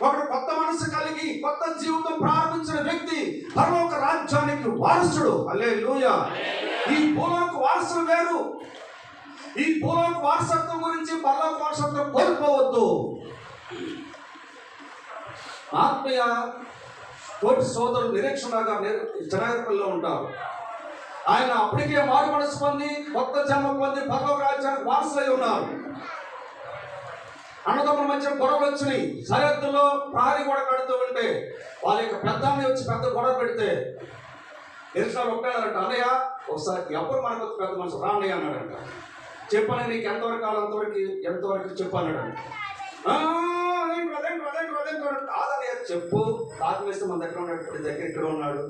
ఒకడు కొత్త మనసు కలిగి కొత్త జీవితం ప్రారంభించిన వ్యక్తి పరలోక రాజ్యానికి వారసుడు. హల్లెలూయా. ఈ భూలోక వారసులు వేరు. ఈ భూలోక వారసత్వం గురించి పరలోక వారసత్వం కోల్పోవద్దు. ఆత్మీయ తోటి సోదరుడు నిరీక్షణగా జనగరపల్లిలో ఉంటారు. ఆయన అప్పటికే మారు మనసు పొంది కొత్త జన్మ పొంది పరలోక రాజ్యానికి వారసులై ఉన్నారు. అన్నదమ్ముల మధ్య గొడవలు వచ్చినాయి. సరిహద్దులో ప్రహరీ గొడవ కడుతూ ఉంటే వాళ్ళ యొక్క పెద్దాన్ని వచ్చి పెద్ద గొడవ పెడితే నిరీక్షణ ఒప్పాడంట. అన్నయ్య ఒకసారి ఎవరు మనకు పెద్ద మనసు రాన్నయ్య అన్నాడంట. చెప్పాను నీకు ఎంతవరకు కావాలి ఎంతవరకు చెప్పానంట. కాదన్నయ్య చెప్పు, తాకు వేస్తే మన దగ్గర ఉన్నాడు, దగ్గర ఇక్కడ ఉన్నాడు,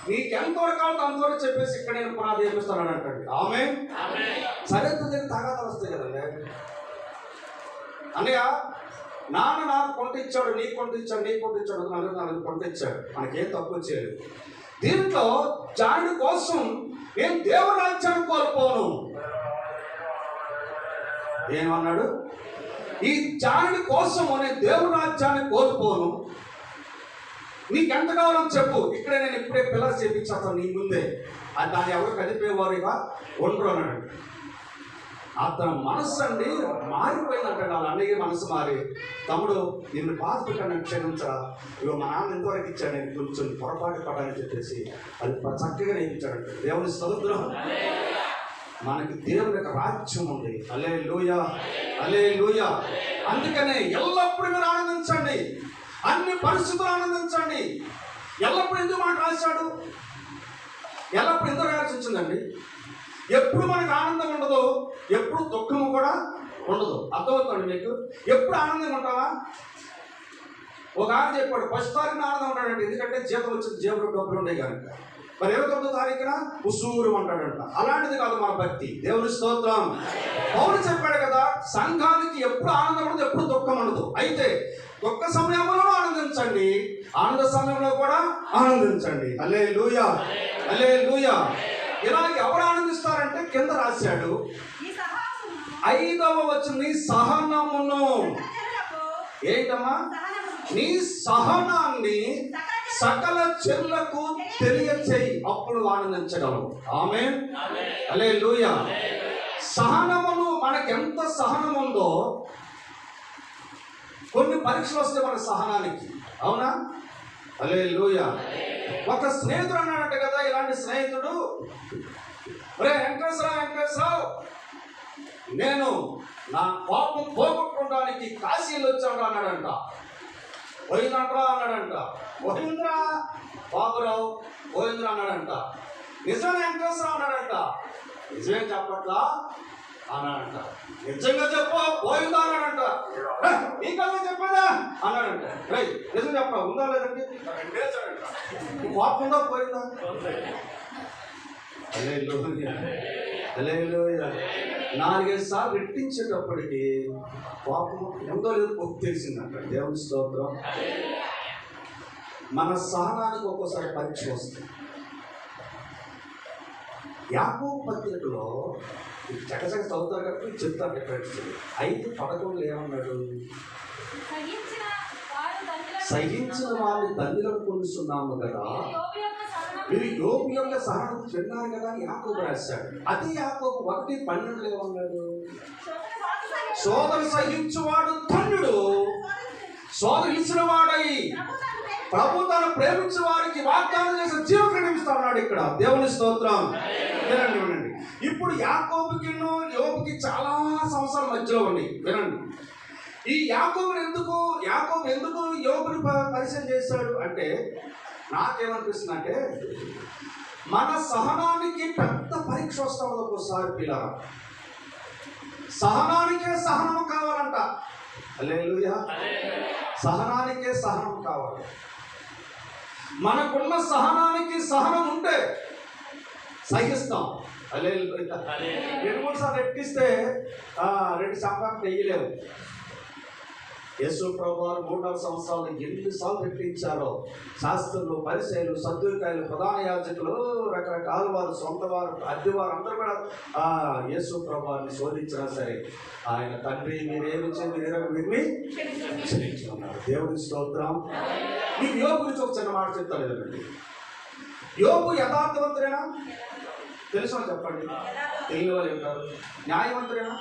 నీకు ఎంతవరకు కావాలో అంతవరకు చెప్పేసి ఇక్కడ నేను పునాది చేపిస్తాను అంటాడు. ఆమె సరిహద్దు దగ్గర తాగాదాలు వస్తాయి కదండి. అన్నయ్య నాన్న నాకు కొంట ఇచ్చాడు, నీ కొంట ఇచ్చాడు నాకు కొంట ఇచ్చాడు, మనకేం తక్కువ చేయలేదు. దీంట్లో జానుడి కోసం నేను దేవుని రాజ్యాన్ని కోల్పోను. ఏమన్నాడు? ఈ జానుడి కోసం నేను దేవుని రాజ్యాన్ని కోల్పోను. నీకెంత కావాలని చెప్పు, ఇక్కడే నేను ఇప్పుడే పిల్లలు చేపించేస్తాను నీ ముందే. అది దాన్ని ఎవరు కదిపేవారుగా ఉండరు అన్నాడు. అతని మనస్సు అండి మారిపోయిందంటే వాళ్ళ అన్నయ్య మనసు మారి, తమ్ముడు నిన్ను బాధ పెట్టాను క్షమించరా, ఇగో మా నాన్న ఎంతవరకు ఇచ్చాడు, నేను కొంచెం పొరపాటు పడాలని చెప్పేసి అది చక్కగా నేర్పించాడంటే. దేవుని స్తోత్రం. మనకి దేవుని యొక్క రాజ్యం ఉంది. హల్లెలూయా, హల్లెలూయా. అందుకనే ఎల్లప్పుడూ మీరు ఆనందించండి, అన్ని పరిస్థితులు ఆనందించండి. ఎల్లప్పుడు ఎందుకు మాట రాశాడు? ఎల్లప్పుడు ఎందుకు రాయాల్సి వచ్చిందండి? ఎప్పుడు మనకు ఆనందం ఉండదు, ఎప్పుడు దుఃఖము కూడా ఉండదు. అర్థమవుతుంది మీకు? ఎప్పుడు ఆనందంగా ఉంటావా? ఒక ఆయన చెప్పాడు, ఫస్ట్ తారీఖున ఆనందం ఉంటాడంటే, ఎందుకంటే జీతం వచ్చింది, జేబులో డబ్బులు ఉండే కనుక. మరి 29వ తారీఖున ఉసూరు అంటాడంట. అలాంటిది కాదు మన భక్తి. దేవుని స్తోత్రం. పౌలు చెప్పాడు కదా, సంఘానికి ఎప్పుడు ఆనందం ఉండదు, ఎప్పుడు దుఃఖం ఉండదు. అయితే దుఃఖ సమయంలో ఆనందించండి, ఆనంద సమయంలో కూడా ఆనందించండి. హల్లెలూయా, హల్లెలూయా. ఇలా ఎవరు ఆనందిస్తారంటే కింద రాశాడు 5వ వచనం, సహనమును. ఏంటమ్మా? నీ సహనాన్ని సకల జనులకు తెలియచేయి, అప్పుడు ఆనందించగలవు. ఆమేన్, హల్లెలూయా. సహనమును, మనకెంత సహనం ఉందో కొన్ని పరీక్షలు వస్తాయి మన సహనానికి. అవునా? హల్లెలూయా. ఒక స్నేహితుడు అన్నాడంట కదా, ఇలాంటి స్నేహితుడు, ఒరే వెంకటేశ్వరరావు, నేను నా పాపం పోగొట్టుకోవడానికి కాశీలు వచ్చాడు అన్నాడంట. పోయిందంట్రా అన్నాడంట. పోయింద్రా బాబురావు, పోయింద్రా అన్నాడంట. నిజమే వెంకటేశ్వరరావు అన్నాడంట. నిజమేం చెప్పట్లా అన్నాడంట. నిజంగా చెప్పు, పోయిందా అన్నాడంట. నీకల్లా చెప్పాడా అన్నాడంట. రై నిజం చెప్పా, ఉందా లేదండి? పాపం ఉందా పోయిందా? హల్లెలూయా, హల్లెలూయా. 4-5 సార్లు రెట్టించేటప్పటికి పాపం ఎంతో లేదు పొక్కు తెలిసిందంట. దేవుని స్తోత్రం. మన సహనానికి ఒక్కోసారి పరీక్ష వస్తుంది. యాకోబు పత్రికలో చకచక చదువుతారు కాబట్టి చెప్తారు డిఫరెన్స్. 5:11 ఏమన్నాడు? సహించిన వారిని తండ్రులకు కొలుస్తున్నాము కదా, మీరు యోబు యొక్క సహనం విన్నారు కదా అని యాకోబు రాశాడు. అదే యాకోబు 1:12 ఏమన్నాడు? సోదరు సహించువాడు ధన్యుడు, సోదరు ఇచ్చిన వాడై ప్రభు తను ప్రేమించే వారికి వాగ్దానం చేసిన జీవక్రీడం ఇస్తాడు ఇక్కడ. దేవుని స్తోత్రం. వినండి వినండి. ఇప్పుడు యాకోబుకి యోబుకి చాలా సంవత్సరాల మధ్యలో ఉన్నాయి. వినండి, ఈ యాకోబు ఎందుకు యోబుని పరిచయం చేశాడు అంటే, నాకేమనిపిస్తుంది అంటే, మన సహనానికి పెద్ద పరీక్ష వస్తా ఉంది ఒక్కోసారి. పిల్లల సహనానికే సహనం కావాలంట. హల్లెలూయా. సహనానికే సహనం కావాలి. మనకున్న సహనానికి సహనం ఉంటే సహిస్తాం. హల్లెలూయా. 2-3 సార్లు ఎక్కిస్తే 2 సంపాదన వెయ్యలేవు. యేసు ప్రభువారు 3.5 సంవత్సరాలు ఎన్నిసార్లు పెట్టించారో శాస్త్రులు, పరిసయ్యులు, సద్దూకాయలు, ప్రధాన యాజకులు, రకరకాల వారు, సొంత వారు, అద్దెవారు అందరూ కూడా యేసు ప్రభువారిని శోధించినా సరే ఆయన తండ్రి మీరేమి వీరిని క్షమించుకున్నారు. దేవుని స్తోత్రం. మీకు యోబు గురించి ఒక చిన్న మాట చెప్తాను కదండి. యోబు యథార్థవంతుడేనా? తెలుసా చెప్పండి. తెలియని వాళ్ళు ఉంటారు. న్యాయవంతుడేనా?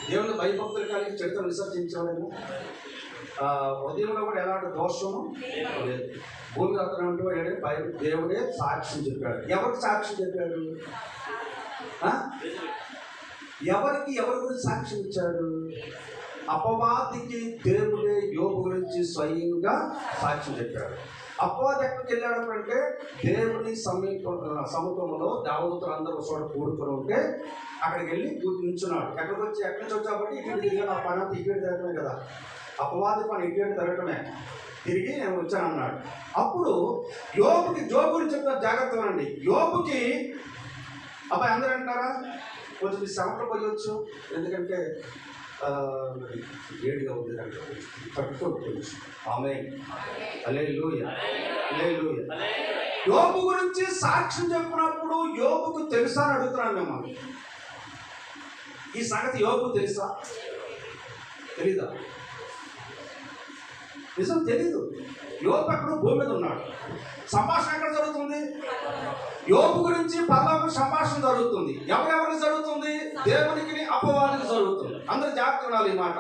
దేవుని భయభక్తులు కలిగి చరిత్ర విసర్జించాడేమో. ఉదయంలో కూడా ఎలాంటి దోషము లేదు. భూమి అతను దేవుడే సాక్ష్యం చెప్పాడు. ఎవరికి సాక్ష్యం చెప్పాడు? ఎవరి గురించి సాక్ష్యం ఇచ్చాడు? అపవాదికి దేవుడే యోబు గురించి స్వయంగా సాక్ష్యం చెప్పాడు. అపవాది ఎక్కడికి వెళ్ళాడు అంటే దేవుని సముఖంలో దేవదూతలు అందరూ ఒక చోట కూడుకొని ఉంటే అక్కడికి వెళ్ళి నిల్చున్నాడు. ఎక్కడి నుంచి వచ్చా కాబట్టి ఇటు తిరిగాను. ఆ పని అంతా ఇటు తిరగటమే కదా. అపవాది పని ఇటు తిరగటమే. తిరిగి నేను వచ్చాను అన్నాడు. అప్పుడు యోబు గురించి చెప్తారు, జాగ్రత్తగా అండి. యోబుకి అబ్బాయి అందరూ అంటారా కొంచెం శ్రమలో పోయవచ్చు, ఎందుకంటే వేడిగా ఉంది తట్టుకోవచ్చు. ఆమేన్. హల్లెలూయా, హల్లెలూయా. యోబు గురించి సాక్ష్యం చెప్పినప్పుడు యోబుకు తెలుసా అని అడుగుతున్నాను మిమ్మల్ని. ఈ సంగతి యోబు తెలుసా? తెలీదా? నిజం తెలీదు. యోబు ఎక్కడ భూమి మీద ఉన్నాడు. సంభాషణ ఎక్కడ జరుగుతుంది? యోబు గురించి పరలోక సంభాషణ జరుగుతుంది. ఎవరెవరికి జరుగుతుంది? దేవునికి, అపవాదికి జరుగుతుంది. అందరూ జాగ్రత్త ఉండాలి. ఈ మాట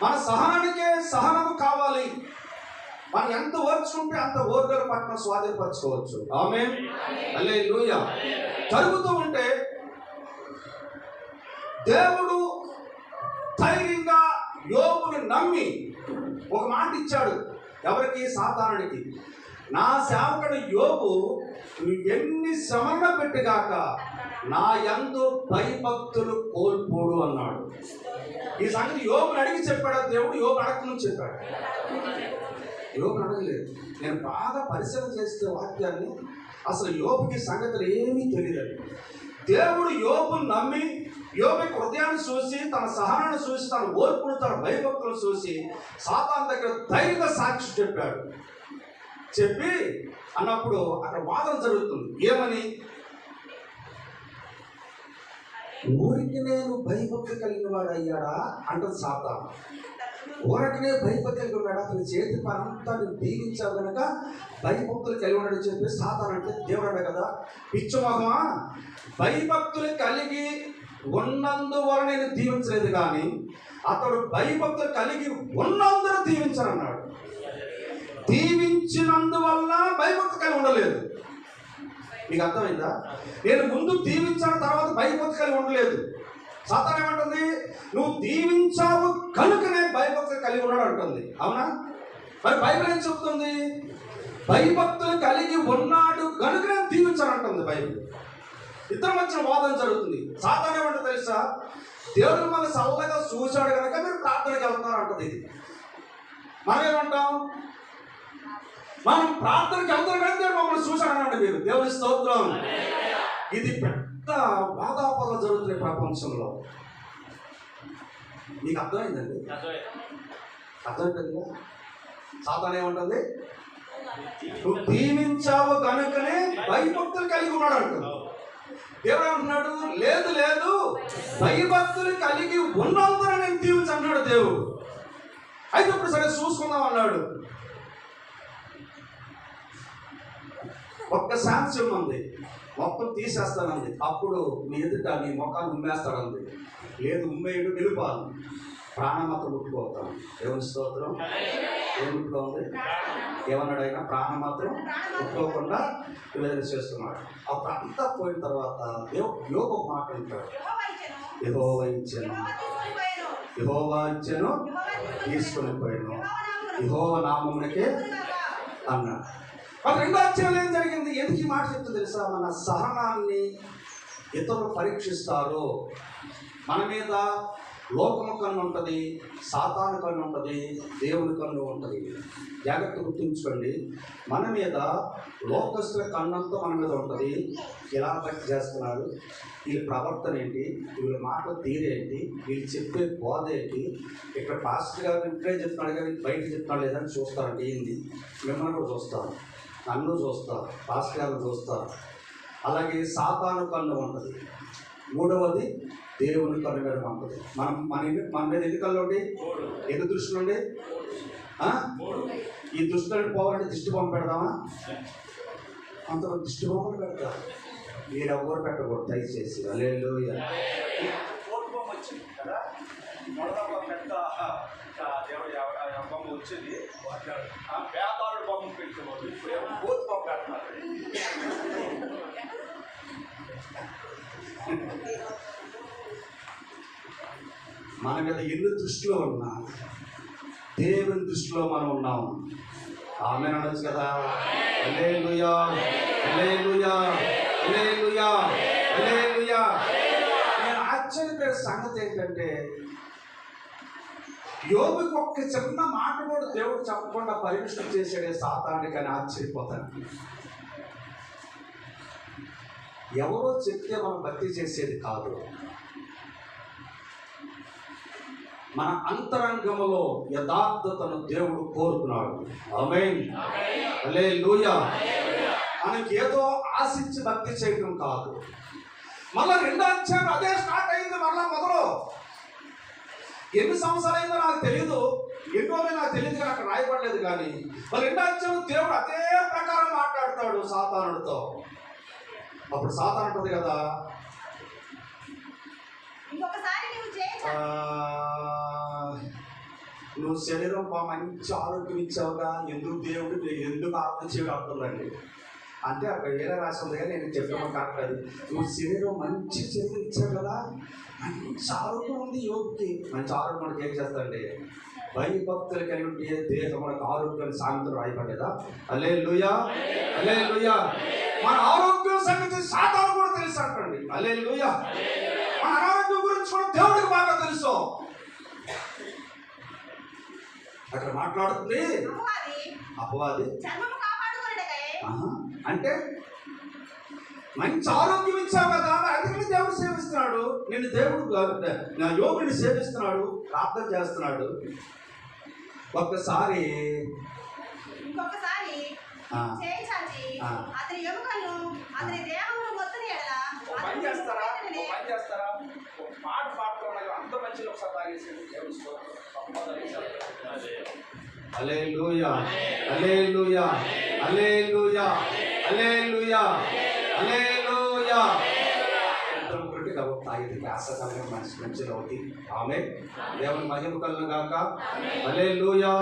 మన సహనానికే సహనము కావాలి. మనం ఎంత ఓర్చుకుంటే అంత ఓర్గల పట్ల స్వాధీనపరచుకోవచ్చు. ఆమేన్. హల్లెలూయా. జరుగుతూ ఉంటే దేవుడు ధైర్యంగా యోబుని నమ్మి ఒక మాట ఇచ్చాడు. ఎవరికి? సాతానుడికి. నా సేవకుడు యోబు ఎన్ని శ్రమలు పెట్టిగాక నా యందు భయభక్తులు కోల్పోడు అన్నాడు. ఈ సంగతి యోబుని అడిగి చెప్పాడు దేవుడు. యోబు అడగను చెప్పాడు. యోబుని అడగలేదు. నేను బాగా పరిశీలన చేస్తే వాక్యాన్ని అసలు యోబుకి సంగతులు ఏమీ తెలియదు. దేవుడు యోబుని నమ్మి యోబు హృదయాన్ని చూసి, తన సహనాన్ని చూసి, తన ఓర్పును, తన భయభక్తులు చూసి సాతాను దగ్గర ధైర్యంగా సాక్షి చెప్పాడు. చెప్పి అన్నప్పుడు అక్కడ వాదన జరుగుతుంది. ఏమని? ఊరికి నేను భయభక్తి కలిగిన వాడు అయ్యాడా అంటది సాతాను. ఊరకనే భయభక్తి కలిగి ఉన్నాడు. అతని చేతి పనంతా నేను దీవించావు కనుక భయభక్తులు కలిగి ఉన్నాడని చెప్పి సాతాను అంటే దేవుడు అన్నాడు కదా, పిచ్చమోహమా, భయభక్తులు కలిగి ఉన్నందువల్ల నేను దీవించలేదు కానీ అతడు భయభక్తులు కలిగి ఉన్నందున దీవించనన్నాడు. దీవించినందువల్ల భయభక్తి కలిగి ఉండలేదు. మీకు అర్థమైందా? నేను ముందు దీవించాను, తర్వాత భయభక్తి కలిగి ఉండలేదు. సాతాను ఏమంటుంది? నువ్వు దీవించావు కనుకనే భయభక్తులు కలిగి ఉన్నాడు అంటుంది. అవునా? మరి బైబిల్ ఏం చెప్తుంది? భయభక్తులు కలిగి ఉన్నాడు కనుకనే దీవించాను అంటుంది బైబిల్. ఇద్దరు మధ్య వాదన జరుగుతుంది. సాతాను ఏమంటుంది తెలుసా? దేవుడు మన చల్లగా చూశాడు కనుక మీరు ప్రార్థనకి వెళ్తున్నారు అంటది. ఇది మనం ఏమంటాం? మనం ప్రార్థనకి వెళ్తారు కానీ దేవుడు మమ్మల్ని చూశాడనండి. మీరు దేవుని స్తోత్రం. ఇది పెద్ద వాదాపాదాలు జరుగుతున్నాయి ప్రపంచంలో. మీకు అర్థమైందండి? అర్థమైంది. సాతాను ఏమంటుంది? నువ్వు దీవించావు కనుకనే భయభక్తులు కలిగి ఉన్నాడు అంటుంది. దేవుడు అంటున్నాడు, లేదు లేదు, భయభక్తులు కలిగి ఉన్నందున నేను దీవించి అన్నాడు దేవుడు. అయితే ఇప్పుడు సరే చూసుకుందాం అన్నాడు. ఒక్క సాంక్ష్యం ఉంది, మొత్తం తీసేస్తానంది. అప్పుడు నీ ఎదుట నీ ముఖాన్ని ఉమ్మేస్తాడంది. లేదు, ఉమ్మేయుడు నిలుపాలి, ప్రాణం మాత్రం ముట్టుకోతాను. దేవుని స్తోత్రం. ఏం ముట్టుకోండి? ఏమన్నాడు ఆయన? ప్రాణం మాత్రం ముట్టుకోకుండా వివేదన చేస్తున్నాడు. అప్పుడు అంతా పోయిన తర్వాత యోబు ఒక మాట అంటాడు, యెహోవా ఇచ్చాను, యెహోవా ఇచ్చాను, తీసుకొని పోయాను, యెహోవా నామమునకే అన్నాడు. మరి రెండో అధ్యాయంలో ఏం జరిగింది? ఎందుకు ఈ మాట చెప్తుంది తెలుసా? మన సహనాన్ని ఇతరులు పరీక్షిస్తారు. మన మీద లోకము కన్ను ఉంటుంది, సాతాను కన్ను ఉంటుంది, దేవుని కన్ను ఉంటుంది. జాగ్రత్త గుర్తుంచుకోండి. మన మీద లోకస్తుల కన్నంతో మన మీద ఉంటుంది. ఎలా భక్తి చేస్తున్నారు, వీళ్ళ ప్రవర్తన ఏంటి, వీళ్ళ మాటల తీరేంటి, వీళ్ళు చెప్పే బోధ ఏంటి, ఇక్కడ పాస్టర్ గారు ఇక్కడే చెప్తున్నాడు కానీ బయట చెప్తున్నాడు లేదని చూస్తారండి. ఏంది మిమ్మల్ని కూడా చూస్తారు, నన్ను చూస్తారు, పాస్టర్ గారిని చూస్తారు. అలాగే సాతాను కన్ను ఉంటుంది. మూడవది దేవుని కన్ను మీద ఉంటుంది. మన మీద ఎన్ని కళ్ళు ఉండి, ఎన్ని దృష్టిలు ఉండి, ఈ దృష్టిని పోవాలంటే దిష్టి బొమ్మ పెడదామా? అంతమంది దిష్టి బొమ్మలు పెడతారు. మీరు ఎవరు పెట్టకూడదు దయచేసి. హల్లెలూయా. వచ్చింది కదా, పెద్ద దేవుడు బొమ్మ వచ్చింది, పేదాడు బొమ్మ పెట్టేవాడు. ఇప్పుడు ఏమో బోత్ బొమ్మ పెడుతున్నారు. మన మీద ఎన్ని దృష్టిలో ఉన్నా దేవుని దృష్టిలో మనం ఉన్నాం. ఆమేన్ అనొచ్చు కదా. హల్లెలూయా, హల్లెలూయా, హల్లెలూయా, హల్లెలూయా. నేను ఆశ్చర్యపోయే సంగతి ఏంటంటే, యోబుకి ఒక్క చిన్న మాట కూడా దేవుడు చెప్పకుండా పరిమిష్టం చేసాడే సాతానుడికి అని ఆశ్చర్యపోతాను. ఎవరో చెప్తే మనం భక్తి చేసేది కాదు. మన అంతరంగంలో యథార్థతను దేవుడు కోరుతున్నాడు. ఆమేన్, హల్లెలూయా. మనకి ఏదో ఆశించి భక్తి చేయడం కాదు. మళ్ళా రెండో అధ్యాయం అదే స్టార్ట్ అయింది. మళ్ళా మొదలు ఎన్ని సంవత్సరాలు అయిందో నాకు తెలియదు, ఎన్ని రోజులు నాకు తెలియదు, కానీ అక్కడ రాయబడలేదు. కానీ మరి రెండో అధ్యాయం దేవుడు అదే ప్రకారం మాట్లాడతాడు సాతానుడితో. అప్పుడు సాతాను అంటుంది కదా, నువ్వు శరీరం మంచి ఆరోగ్యం ఇచ్చావుగా, ఎందుకు దేవుడు ఎందుకు ఆరోగ్యం చేయడం అంటుందండి. అంటే అక్కడ వేరే రాసి ఉంది కానీ నేను చెప్పడం కాదు. నువ్వు శరీరం మంచి శరీరం ఇచ్చావు కదా, మంచి ఆరోగ్యం ఉంది యోగికి. మంచి ఆరోగ్యం మనకి ఏం చేస్తాడండి, భయభక్తులు కలిగి ఉంటే దేహం మనకు ఆరోగ్యాన్ని సాయంత్రం రాయబడేదా? హల్లెలూయా, హల్లెలూయా. మన ఆరోగ్యం సంగతి సాతాను కూడా తెలుసు అంటండి. హల్లెలూయా. మన అనారోగ్యం గురించి కూడా దేవుడికి బాగా తెలుసు. అక్కడ మాట్లాడుతుంది అపవాది. అంటే మంచి ఆరోగ్యం ఇచ్చావు కదా, అందుకని దేవుడు సేవిస్తున్నాడు నిన్ను. దేవుడు నా యోగుని సేవిస్తున్నాడు, ప్రార్థన చేస్తున్నాడు. ఒక్కసారి మాట పాడుతున్నాడు, అంత మంచిలో ఒకసారి తాగేసాడు. హల్లెలూయా, హల్లెలూయా, హల్లెలూయా, హల్లెలూయా, హల్లెలూయా. తాగితే ఆశకరమైన మంచిలో ఒకటి. ఆమేన్. దేవుని మహిమ కలుగును గాక. హల్లెలూయా,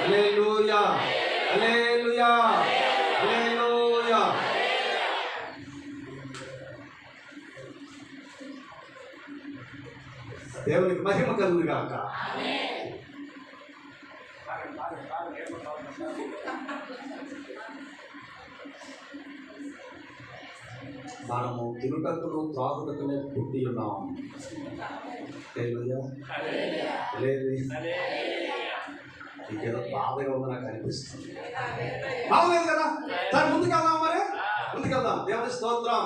హల్లెలూయా, హల్లెలూయా, హల్లెలూయా. దేవునికి మహిమ కలుగును గాక. మనము తినుటకును త్రాగుటకునే పుట్టి ఉన్నాం. ఇంకేదో బాధగా ఉందని నాకు అనిపిస్తుంది. బాగలేదు కదా, దాని ముందుకెళ్దాం. మరి ముందుకెళ్దాం. దేవుని స్తోత్రం.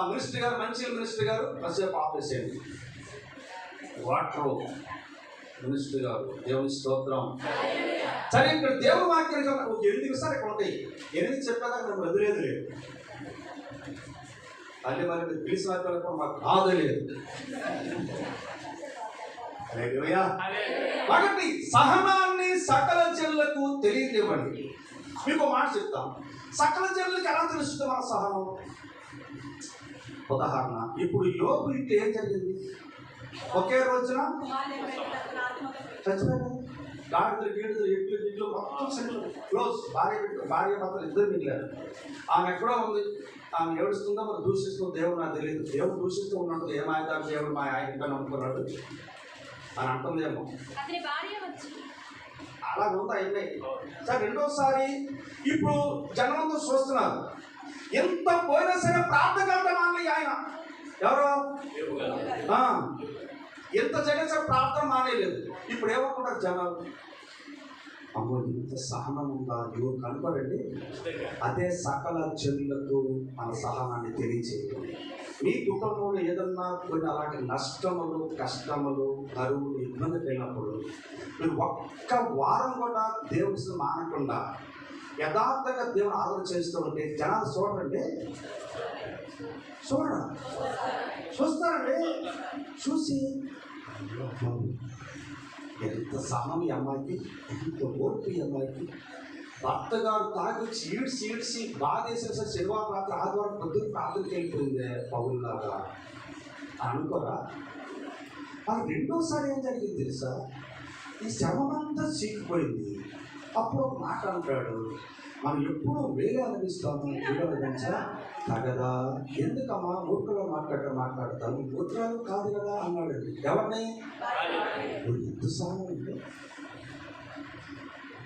మినిస్టర్ గారు, మంచి మినిస్టర్ గారు కాసేపు ఆపేసేయండి. వాటర్ మినిస్టర్ గారు, దేవుని స్తోత్రం. సరే, ఇక్కడ దేవుని వాక్యం 8 నిమిషాలు ఇక్కడ ఉంటాయి. 8 చెప్పేదాకా మేము వదిలేదు లేదు. మళ్ళీ మళ్ళీ పిలిచిన వాక్యాలకు మాకు బాధ లేదు. ఒకటి, సహనాన్ని సకల జనులకు తెలియనివ్వండి. మీకు మాట చెప్తాం. సకల జనులకు ఎలా తెలుస్తుంది మన సహనం? ఉదాహరణ, ఇప్పుడు యోబు ఇంట్లో ఏం జరిగింది? ఒకే రోజున చచ్చిపోయారు. గాడిదలు, గీడుదలు, ఎట్లు మొత్తం క్లోజ్. భార్య మాత్రం ఇద్దరు మిగిలారు. ఆమె ఎక్కడో ఉంది. ఆమె ఏడుస్తుందో మరి దూషిస్తుందో దేవుడు నాకు తెలియదు. దేవుడు దూషిస్తూ ఉన్నట్టు ఏమాయదారు దేవుడు మా ఆయన అనుకున్నాడు అని అంటుందేమో. అలా ఉందా అయినాయి. సరే, రెండోసారి ఇప్పుడు జనమంతా చూస్తున్నారు. ఎంత పోయినా సరే ప్రార్థన మానేయి ఆయన. ఎవరో ఎంత జరిగిన సరే ప్రార్థన మానేయలేదు. ఇప్పుడు ఏమనుకుంటారు జనాలు? అమ్మో ఇంత సహనం ఉందా, ఎవరు కనపడండి. అదే సకల జనులకు మన సహనాన్ని తెలియచేయడం. మీ కుటుంబంలో ఏదన్నా కొన్ని అలాంటి నష్టములు, కష్టములు, కరువులు, ఇబ్బంది కలిగినప్పుడు మీరు ఒక్క వారం కూడా దేవుడిని మానకుండా యథార్థంగా దేవుని ఆదరణ చేస్తూ ఉంటే జనాలు చూడండి, చూస్తారండి. చూసి ఎంత సహనం ఈ అమ్మాయికి, ఎంత ఓర్పు ఈ అమ్మాయికి. భర్త గారు తాగొచ్చి ఈడ్చి బాధేసేసి శనివారం రాత్రి ఆదివారం పొద్దున్న ప్రార్థనకి వెళ్ళిపోయిందే పౌరులాగా అనుకోరా. అది రెండోసారి ఏం జరిగింది తెలుసా, ఈ శవమంతా చీకిపోయింది. అప్పుడు ఒక మాట అంటాడు, మనం ఎప్పుడు వేరే అనిపిస్తాము, వేరే అనిపించా తగదా, ఎందుకమ్మా మూర్ఖలో మాట్లాడతాము, మూర్ఖాలు కాదు కదా అన్నాడు. ఎవరిని? ఎంత సాగు అంటే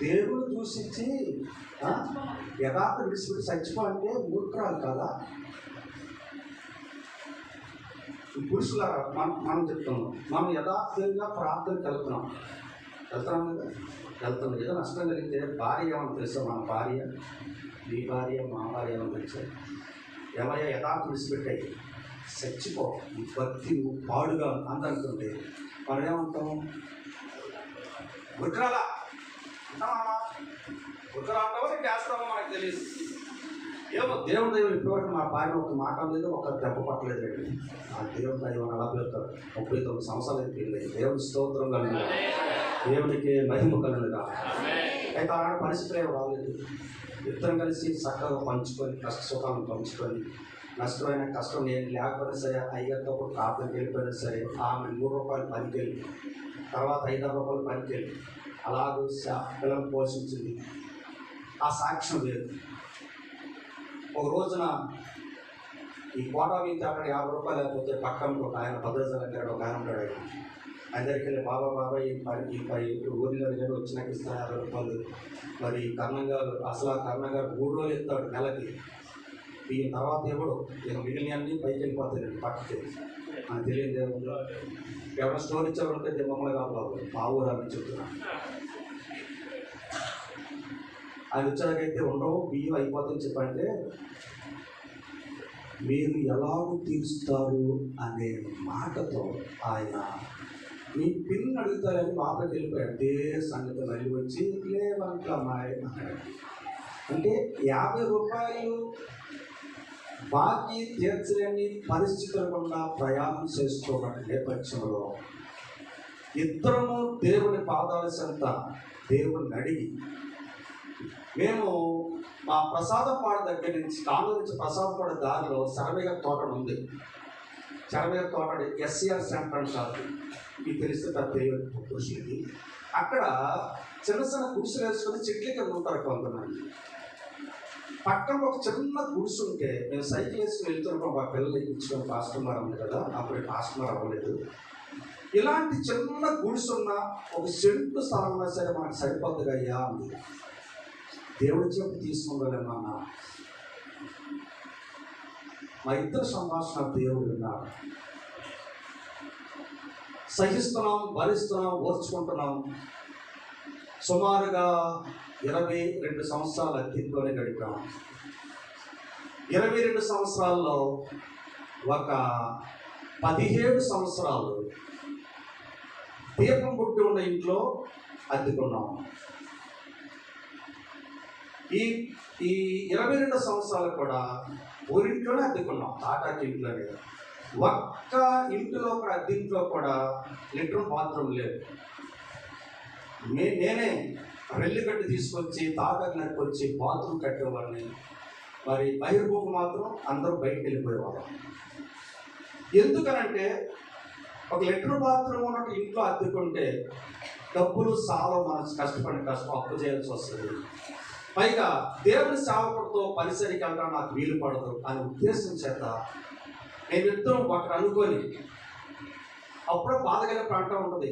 దేవుడు దూషించి యథార్థ విడిచిపెట్టి చచ్చిపోవాలంటే మూర్ఖాలు కదా. పురుషులారా మనం చెప్తున్నాం, మనం యథార్థంగా ప్రార్థనకి వెళ్తున్నాం కదా, ఏదో నష్టం కలిగితే భార్య ఏమని తెలుసా, మన భార్య, మీ భార్య, మా భార్య ఏమని తెలుసా, ఏమయ్యా యథార్థ విడిచిపెట్టాయి చచ్చిపో, ఈ భక్తి నువ్వు పాడుగా అందంటుంటే మనం ఏమంటాము, ఉగ్రాలా అంటామా, ఉగ్రా అంటావో చేస్తామో మనకు తెలియదు. ఏమో దేవుని దైవం ఇప్పటివరకు మా భార్య ఒక మాట లేదు, ఒక దెబ్బ పట్టలేదు అండి. ఆ దేవుని దైవం అలా పెడతారు. 39 సంవత్సరాలు అయిపోయింది. దేవుని స్తోత్రం కలిగిన, దేవునికి మహిమ కలిగిన. అయితే ఆడ పరిస్థితులు ఏమి రాలేదు. ఇద్దరం కలిసి చక్కగా పంచుకొని, కష్ట సుఖాలను పంచుకొని, నష్టమైన కష్టం నేను లేకపోయినా సరే అయ్యతో కూడా ప్రార్థనకి వెళ్ళిపోయినా సరే ఆమె 3 రూపాయలు పనికి వెళ్ళి, తర్వాత 5 రూపాయలు పనికి వెళ్ళి అలాగే పిల్లలను పోషించింది. ఆ సాక్ష్యం లేదు. ఒక రోజున ఈ కోటా మీద అక్కడ 50 రూపాయలు లేకపోతే పక్కన ఒక ఆయన భద్రజలంటే ఒక ఆయన ఉంటాడు. ఆయన దగ్గరికి వెళ్ళి బాబా ఈ ఊరిలో కానీ వచ్చినాక ఇస్తాను 50 రూపాయలు. మరి కర్ణంగారు అసలు ఆ కర్ణంగారు 3 రోజులు ఇస్తాడు నెలకి. ఈ తర్వాత ఎవడు ఇక మిగిలినవన్నీ పైకి వెళ్ళిపోతాయండి పక్కకి. నాకు తెలియదు దేవుడు ఎవరైనా స్టోర్ ఇచ్చేవాళ్ళంటే మమ్మల్ని కాదు బాబు, మా ఊరాన్ని చెప్తున్నాను. ఆయన వచ్చాకైతే ఉండవు, బియ్యం అయిపోతుందని చెప్పంటే మీరు ఎలాగో తీరుస్తారు అనే మాటతో ఆయన మీ పిన్ అడుగుతారని లోపలికి వెళ్ళిపోయాడు. అదే సంగతి మళ్ళీ వచ్చి లేవంటే అమ్మాయి అన్నాడు. అంటే 50 రూపాయలు బాకీ తీర్చలేని పరిస్థితుల గుండా ప్రయాణం చేసుకోవడం నేపథ్యంలో ఇద్దరము దేవుని పాదాల చెంత దేవుని అడిగి, మేము మా ప్రసాదపాడ దగ్గర నుంచి కాంగ్రెస్ నుంచి ప్రసాదపాడ దారిలో శరవేగ తోట ఉంది. శరవేగ తోట ఎస్సీఆర్ సెంటర్ అంటారు, మీకు తెలిస్తే పెద్ద పురుషులకి. అక్కడ చిన్న చిన్న గుడిసెలు వేసుకొని చెట్ల కింద ఉంటారు కొంతమంది. పక్కన ఒక చిన్న గుడిసె ఉంటే మేము సైకిల్ వేసుకుని వెళ్తున్నాం. మా పిల్లలు ఎక్కించుకొని పాస్టమర్ ఉంది కదా, అప్పుడు పాస్టమర్ అవ్వలేదు. ఇలాంటి చిన్న గుడిసె ఉన్న ఒక సెంటు స్థలం ఉన్నా సరే మనకు సరిపోద్దుగా అయ్యా ఉంది. దేవుడి చెప్పు తీసుకుందామన్నా మా ఇద్దరు సంభాషణ దేవుడు విన్నాడు. సహిస్తున్నాం, భరిస్తున్నాం, ఓర్చుకుంటున్నాం. సుమారుగా 22 సంవత్సరాల అతిథిలోనే గడిపాం. 22 సంవత్సరాల్లో ఒక 17 సంవత్సరాలు దీపం పుట్టి ఉన్న ఇంట్లో అద్దెకున్నాం. ఈ 22 సంవత్సరాలు కూడా ఊరింట్లోనే అద్దెకున్నాం, తాటాకి ఇంట్లోనే. ఒక్క ఇంటిలో కూడా అద్దెంట్లో కూడా లెట్రిన్ బాత్రూమ్ లేదు. నేనే రెల్లిగడ్డ తీసుకొచ్చి తాటాకి నరికొచ్చి బాత్రూమ్ కట్టేవాడిని. మరి బహిర్భూమి మాత్రం అందరూ బయటకు వెళ్ళిపోయేవాళ్ళం. ఎందుకనంటే ఒక లెట్రిన్ బాత్రూమ్ ఉన్నట్టు ఇంట్లో అద్దెకుంటే డబ్బులు చాలా మనం కష్టపడి అప్పు చేయాల్సి వస్తుంది. పైగా దేవుని సేవకుడితో పరిసరికి వెళ్ళడం నాకు వీలు పడదు అనే ఉద్దేశం చేత మేమిద్దరం ఒకరు అనుకొని, అప్పుడే బాధ కలిగే ప్రాంతం ఉంటుంది.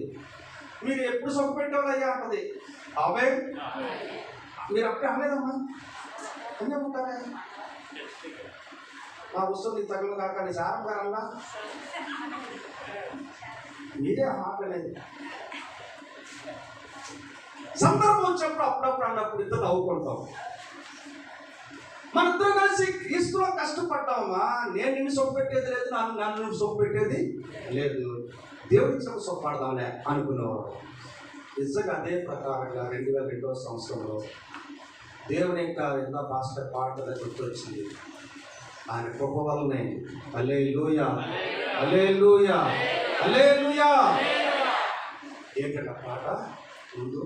మీరు ఎప్పుడు సొంత పెట్టేవాళ్ళయ్యా అంటది. అబ్బాయి మీరు అప్పుడే అనలేదమ్మా అని చెప్పుంటారా, నా వస్తుంది తగలు కాక నీ సారం గారన్నా మీరే ఆ మాట లేదు. సందర్భం వచ్చినప్పుడు అప్పుడప్పుడు అన్నప్పుడు ఇద్దరు నవ్వుకుంటాం. మన ఇద్దరు కలిసి క్రీస్తులో కష్టపడ్డామా, నేను నిన్ను సొప్పు పెట్టేది లేదు, నన్ను సొప్పు పెట్టేది లేదు, దేవుడి ఇచ్చిన సొప్పు పడదాంలే అనుకునేవాడు. నిజంగా అదే ప్రకారంగా 2002వ సంవత్సరంలో దేవుని యొక్క ఎన్నో పాస్టర్ పాటలు గుర్తొచ్చింది. ఆయన కృప వల్లనే హల్లెలూయా హల్లెలూయా హల్లెలూయా. ఏంటంటే పాట ముందు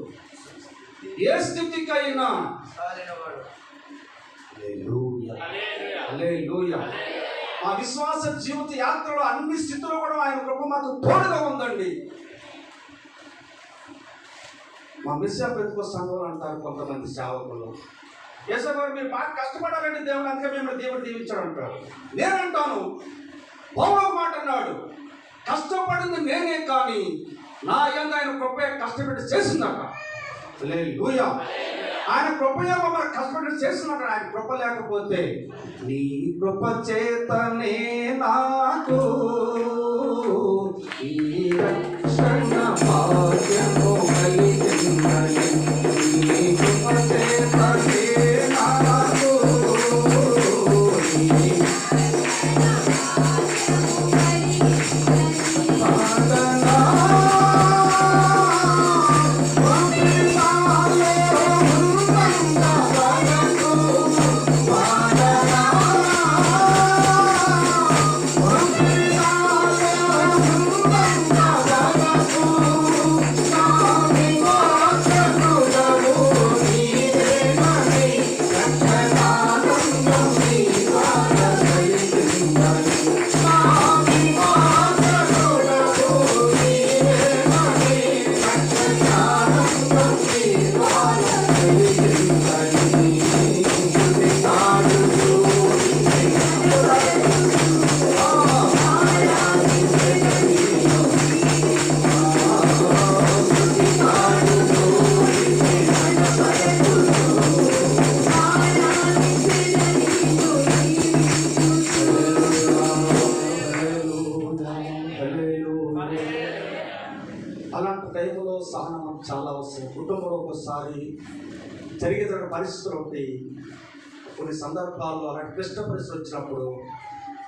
ఏ స్థితికైనా హల్లెలూయా హల్లెలూయా. మా విశ్వాస జీవిత యాత్రలో అన్ని స్థితుల్లో కూడా ఆయన కృప మాకు తోడుగా ఉందండి. మా మిస్సా పెట్టుకో సంఘం అంటారు కొంతమంది సేవకులు, యేసయ్య మీరు బాగా కష్టపడాలండి దేవుడు, అందుకే మిమ్మల్ని దేవుడు దీవించాడు అంటారు. నేనంటాను, పౌలు మాట అన్నాడు, కష్టపడింది నేనే కానీ నా యందు ఆయన కృప కష్టపెట్టి చేసిందట. హల్లెలూయా. ఆయన కృపయే మమ్మల్ని కష్టపడి చేస్తున్నాడు. ఆయన కృప లేకపోతే నీ కృప చేతనే నాకు ఈ రక్షణ భాగ్యము కలిగినది. నీ కృప చేతనే నాకు అలాంటి టైంలో సహనం చాలా అవసరం. కుటుంబంలో ఒకసారి జరిగేటువంటి పరిస్థితులు ఉంటాయి. కొన్ని సందర్భాల్లో అలాంటి క్లిష్ట పరిస్థితులు వచ్చినప్పుడు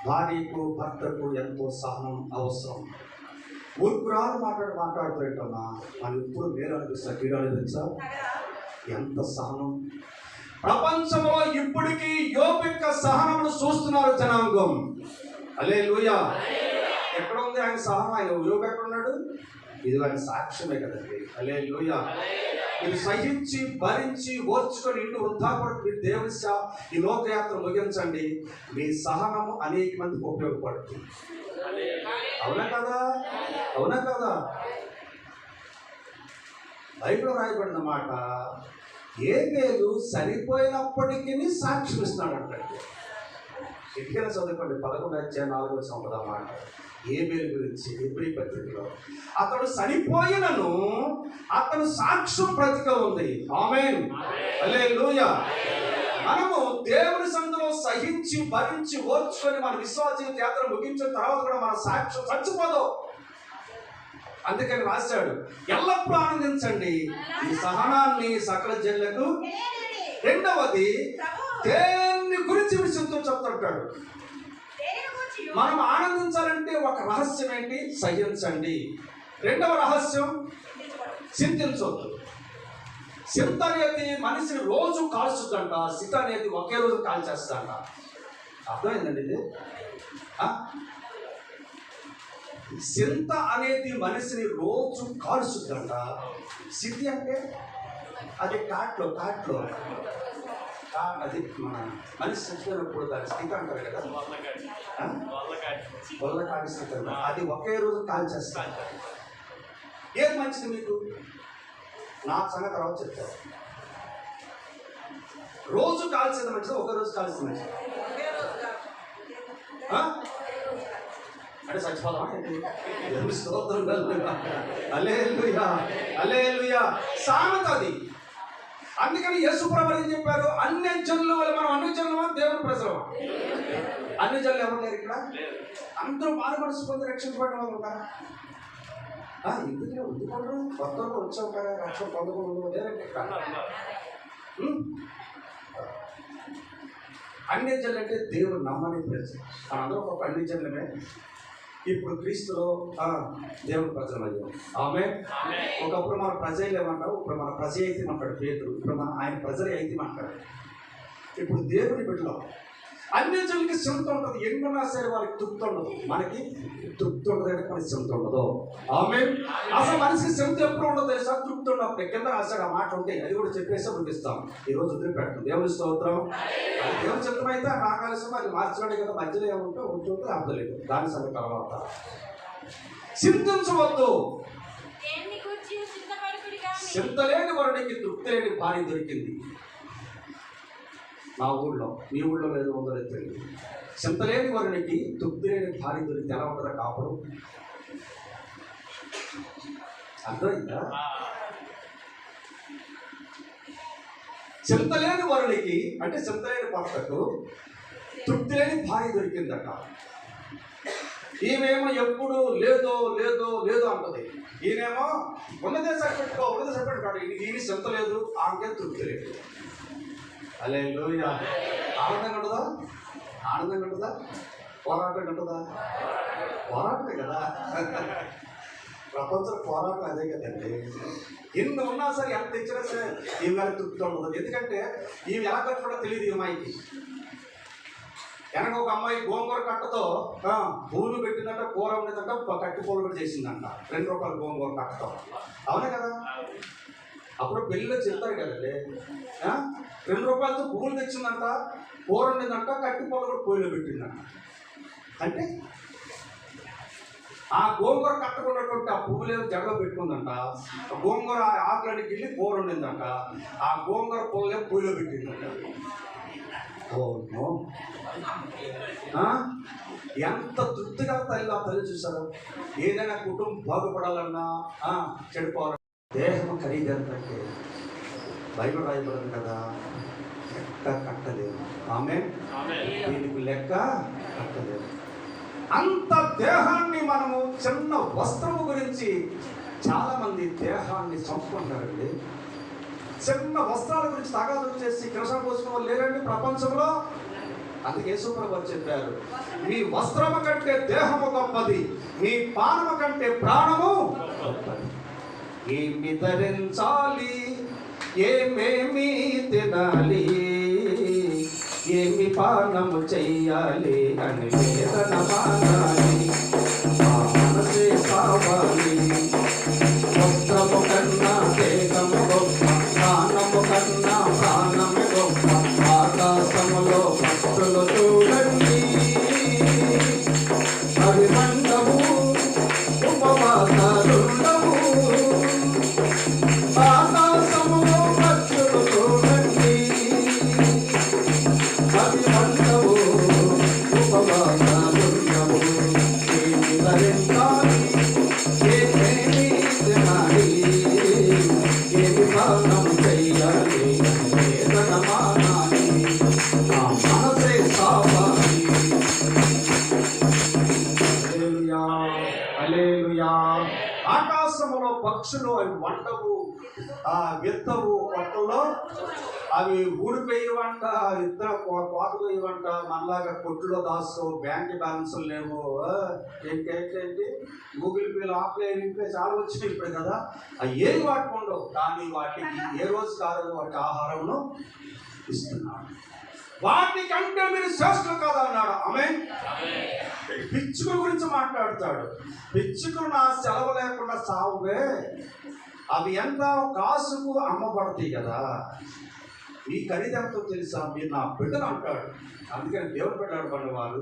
భార్యకు భర్తకు ఎంతో సహనం అవసరం. ఊరుకురాలు మాట్లాడుతుంటమ్మా, మనం ఇప్పుడు వేరే అనిపిస్తా కీడు అనిపించా. ఎంత సహనం! ప్రపంచంలో ఇప్పటికీ యోబు యొక్క సహనమును చూస్తున్నారు జనాంగం. హల్లెలూయా. ఎక్కడ ఉంది ఆయన సహనం? ఆయన యోబు ఎక్కడ ఉన్నాడు? ఇది ఆయన సాక్ష్యమే కదండి. హల్లెలూయా. మీరు సహించి భరించి ఓర్చుకొని ఇంటి వృద్ధాపడి మీరు దేవుని ఈ లోకయాత్ర ముగించండి. మీ సహనము అనేక మందికి ఉపయోగపడుతుంది. అవునా కదా? అవునా కదా? బైబిల్లో రాయబడిన మాట, ఏబేలు సరిపోయినప్పటికీ సాక్ష్యం ఇస్తున్నాడంటే. ఎట్లా చదువుకోండి 11:4 మాట ఏబేలు గురించి ఎబ్రీ పత్రికలో. అతడు సరిపోయినను అతను సాక్ష్యం బ్రతిక ఉంది. ఆమేన్ హల్లెలూయా. మనము దేవుని సందులో సహించి భరించి ఓర్చుకొని మన విశ్వాస యాత్ర ముగించిన తర్వాత కూడా మన సాక్ష్యం చచ్చిపోదు. అందుకని రాశాడు, ఎల్లప్పుడూ ఆనందించండి ఈ సహనాన్ని సకల జనులకు. రెండవది, దేన్ని గురించి విషయంతో చెప్తుంటాడు. మనం ఆనందించాలంటే ఒక రహస్యం ఏంటి? సహించండి. రెండవ రహస్యం, చింతించొద్దు. చింత అనేది మనిషిని రోజు కాల్చుద్దంట, సిత అనేది ఒకే రోజు కాల్చేస్తాంట. అర్థమైందండి ఇది? చింత అనేది మనిషిని రోజు కాల్చుద్దంట. సిద్ధి అంటే అది కాట్లో అది మన మనిషి చచ్చిపోయినప్పుడు దాని స్థితి అంటారు కదా, వల్లకాడి స్థితి అంట. అది ఒకే రోజు కాల్చేస్తాను. ఏది మంచిది మీకు? నా సంగతి తర్వాత చెప్తారు. రోజు కాల్చేది మంచిది, ఒక రోజు కాల్చేది మంచిది? అంటే చచ్చిపోదామా? హల్లెలూయా హల్లెలూయా. సామెత అది. అందుకని యేసు ప్రభువు ఏం చెప్పారు? అన్ని జనుల వల్ల మనం అన్ని జనులమా దేవుని ప్రజలమా? అన్ని జనులు ఎవరు లేరు ఇక్కడ? అందరూ మారుమనసు పొంది రక్షించబడిన వాళ్ళు ఉంటారా? ఎందుకు ఎందుకుంటారు కొత్తలో వచ్చావు కదా 111 లేరంటే అన్ని జనులు అంటే దేవుడు నమ్మని ప్రజలు. మనందరూ ఒక అన్ని జనులమే. ఇప్పుడు క్రీస్తులో దేవుని ప్రజలు అయ్యాం. ఆమె ఒకప్పుడు మన ప్రజలు ఏమంటారు, ఇప్పుడు మన ప్రజ అయితే అంటాడు పేతురు, ఇప్పుడు మన ఆయన ప్రజలు అయితే అంటాడు. ఇప్పుడు దేవుని బిడ్డలో అన్ని జనులకి శ్రమత ఉంటుంది. ఎన్నున్నా సరే వాళ్ళకి తృప్తి ఉండదు. మనకి తృప్తి ఉండదు అంటే మనకి శ్రమత ఉండదు. ఆమె అసలు మనిషికి శ్రమత ఎప్పుడు ఉండదు తెలుసా? తృప్తి ఉన్నప్పుడు కింద రాశాడు ఆ మాట ఉంటే అది కూడా చెప్పేసి పంపిస్తాం. ఈరోజు వదిలిపెట్టం. దేవుని స్తోత్రం. అది దేవుని చిత్రం అయితే నాకాల్సిన అది మార్చడానికి కదా మధ్యలో ఏముంటే ఉంటుంటే అర్థలేదు. దాని సంగతి తర్వాత చింతించవద్దు. చింత లేని వారికి తృప్తి లేని భార్య దొరికింది. మా ఊళ్ళో, మీ ఊళ్ళో లేదు ఉందో తెలియదు. చింతలేని వారికి తృప్తి లేని భార్య దొరికితే ఎలా ఉంటుందా కాపుడు? అర్థమైందా? చింతలేని వారికి అంటే చింతలేని భర్తకు తృప్తి లేని భార్య దొరికిందట. ఈమెమో ఎప్పుడు లేదో లేదో లేదో అంటది. ఈయనేమో ఉన్నదే సరిపెట్టుకో ఉన్నదే సరిపెట్టుకోడు. ఈయన చింత లేదు, ఆమెకే తృప్తి లేదు. హల్లెలూయా. ఆనందంగా ఉంటుందా? ఆనందంగా ఉంటుందా? పోరాటం ఉంటుందా? పోరాటమే కదా. ప్రపంచ పోరాటం అదే కదండి. ఎన్ని ఉన్నా సరే ఎంత ఇచ్చినా సరే ఈమె గారికి తృప్తి ఉండదు. ఎందుకంటే ఈమె ఎలా కట్టుకుంటో తెలియదు. ఈ అమ్మాయికి వెనక ఒక అమ్మాయి గోంగూర కట్టతో పూలు పెట్టిందంట, కూర ఉండేదంట, కట్టి పూలు కూడా చేసిందంట. 2 రూపాయలు గోంగూర కట్టతో. అవునే కదా? అప్పుడు పెళ్ళిలో చెప్తారు కదండి. 2 రూపాయలతో పువ్వులు తెచ్చిందంట, కూర ఉండేదంట, కట్టి పూలు కూడా పొయ్యిలో పెట్టిందంట. అంటే ఆ గోంగూర కట్టుకున్నటువంటి ఆ పువ్వులేమో జడలో పెట్టుకుందంట, గోంగూర ఆకులకి వెళ్ళి కూర ఉండిందంట, ఆ గోంగూర పువ్వులేమో పొయ్యిలో పెట్టిందంట. ఎంత తృప్తిగా తల్లి చూసారు. ఏదైనా కుటుంబం బాగుపడాలన్నా చెడిపోవాలి. దేహం ఖరీదంటే బైబిల్ రాయబడింది కదా, లెక్క కట్టలేదు. ఆమె దీనికి లెక్క కట్టలేదు. అంత దేహాన్ని మనము చిన్న వస్త్రము గురించి చాలా మంది దేహాన్ని చంపుకుంటారండి. చిన్న వస్త్రాల గురించి తగాదు చేసి కృష్ణ పోసిన వాళ్ళు లేరండి ప్రపంచంలో. అందుకే యేసుప్రభు చెప్పారు, మీ వస్త్రము కంటే దేహము గొప్పది, మీ పానము కంటే ప్రాణము గొప్పది. ఏమి ధరించాలి, ఏమేమి తినాలి, ఏమి పానము చెయ్యాలి అని వేదన మానాలి. మనసే కావాలి. వస్త్రము కన్నా దేహము గొప్ప, ప్రాణము కన్నా ప్రాణము గొప్ప. ఆకాశములో పక్షులు చూడండి, అవి మండవు, ఉపవాసాలుండవు. ఆకాశములో పక్షులు చూడండి, అవి మండవు, ఉపవాసాలుండవు. ఏమి ధరించాలి, ఏమేమి తినాలి, ఏమి పానం చెయ్యాలి, వేదన మానాలి. నా మనసే కావాలి. హల్లెలూయా, హల్లెలూయా. ఆకాశములో పక్షులు అవి వంటవు, విత్తవు, కొట్టలో అవి ఊడిపోయేవంట, విత్తన కోతలు ఇవ్వంట. మనలాగా కొట్టులో దాస్తూ బ్యాంక్ బ్యాలెన్సులు లేవు. ఏంటి గూగుల్ పేలు ఆప్లే చాలా వచ్చినాయి ఇప్పుడు కదా. అవి ఏవి వాడుకుండవు, కానీ వాటికి ఏ రోజు కాదు వాటి ఆహారంను ఇస్తున్నాడు. వాటికంటే మీరు శ్రేష్ఠులు కదా అన్నాడు. ఆమె పిచ్చుకుల గురించి మాట్లాడతాడు. పిచ్చుకులు నా సెలవు లేకుండా సావువే, అవి ఎంత కాసుకు అమ్మబడతాయి కదా. ఈ ఖరీదంతో తెలుసా, మీరు నా బిడ్డలు అంటాడు. అందుకని దేవుడు బిడ్డలు పడిన వారు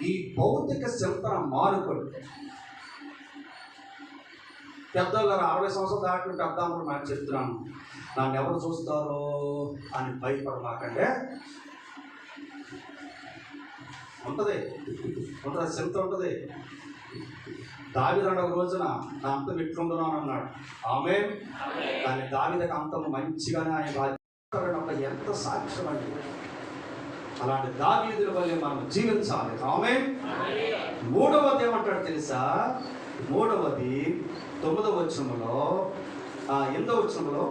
ఈ భౌతిక చింతన మానుకొని, పెద్దలు 60 సంవత్సరాలు దాటుంటే అర్థాములు నాకు చెప్తున్నాను, నన్ను ఎవరు చూస్తారో అని భయపడమాకంటే ఉంటుంది, చింత ఉంటుంది. దావీదు ఒక రోజున నా అంతం ఎట్లుంటున్నాను అన్నాడు. ఆమె కానీ దావీదుకి అంతం మంచిగానే ఆయన ఎంత సాక్ష్యం అండి. అలాంటి దావీదుల వల్లే మనం జీవించాలి. ఆమె మూడవది ఏమంటాడు తెలుసా, మూడవది 9వ వచనములో 8వ వచనములో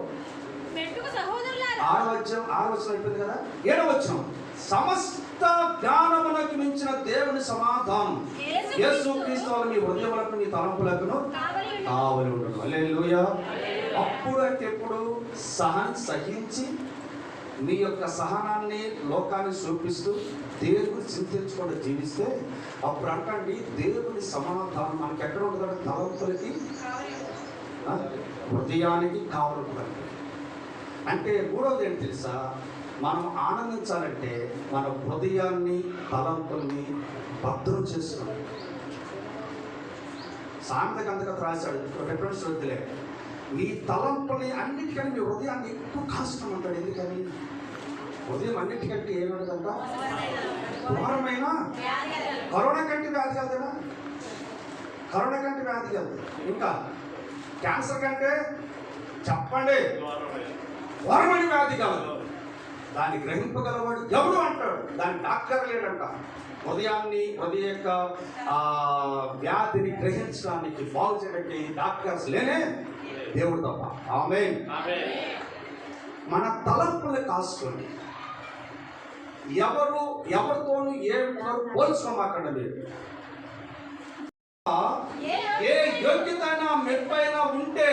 మెట్టుకు సహోదరులారా 6వ వచనం అయిపోయింది కదా. 7వ వచనం సమస్త జ్ఞానమునకు మించిన దేవుని సమాధానం యేసుక్రీస్తు మీ హృదయములకు మీ తలంపులకు కావలి ఉండను. హల్లెలూయా. అప్పుడు అంటే ఎప్పుడు సహించి మీ యొక్క సహనాన్ని లోకాన్ని చూపిస్తూ దేవుని చింతించకుండా జీవిస్తే అప్పుడు అంటండి దేవుని సమాధానం మనకి ఎక్కడ ఉంటుందంటే తలంపులకి హృదయానికి కావాలంటుందండి. అంటే మూడవది ఏంటి తెలుసా, మనం ఆనందించాలంటే మన హృదయాన్ని తలంపుల్ని భద్రం చేసుకోవాలి. సామెతకు అంతకథ రాశాడు, రెఫరెన్స్ వద్దులే. మీ తలంపుని అన్నిటికంటే మీ హృదయాన్ని ఎక్కువ కాసుకోమంటాడు. ఎందుకని? హృదయం అన్నిటికంటే ఏమన్నదంట? ఘోరమైన కరోనా కంటే వ్యాధి కాదు కదా, కరోనా కంటే వ్యాధి కాదు, ఇంకా క్యాన్సర్ కంటే చెప్పండి ఘోరమైన వ్యాధి కాదు. దాన్ని గ్రహింపగలవాడు ఎవడు అంటాడు, దాని డాక్టర్ లేడంట. హృదయ యొక్క వ్యాధిని గ్రహించడానికి బాగు చేయడానికి డాక్టర్స్ లేనే, దేవుడు తప్ప. ఆమేన్. మన తలంపులు కాసుకోండి. ఎవరితోనూ పోల్చుకోమాకండి. మీరు ఏ యోగ్యత మెప్పైనా ఉంటే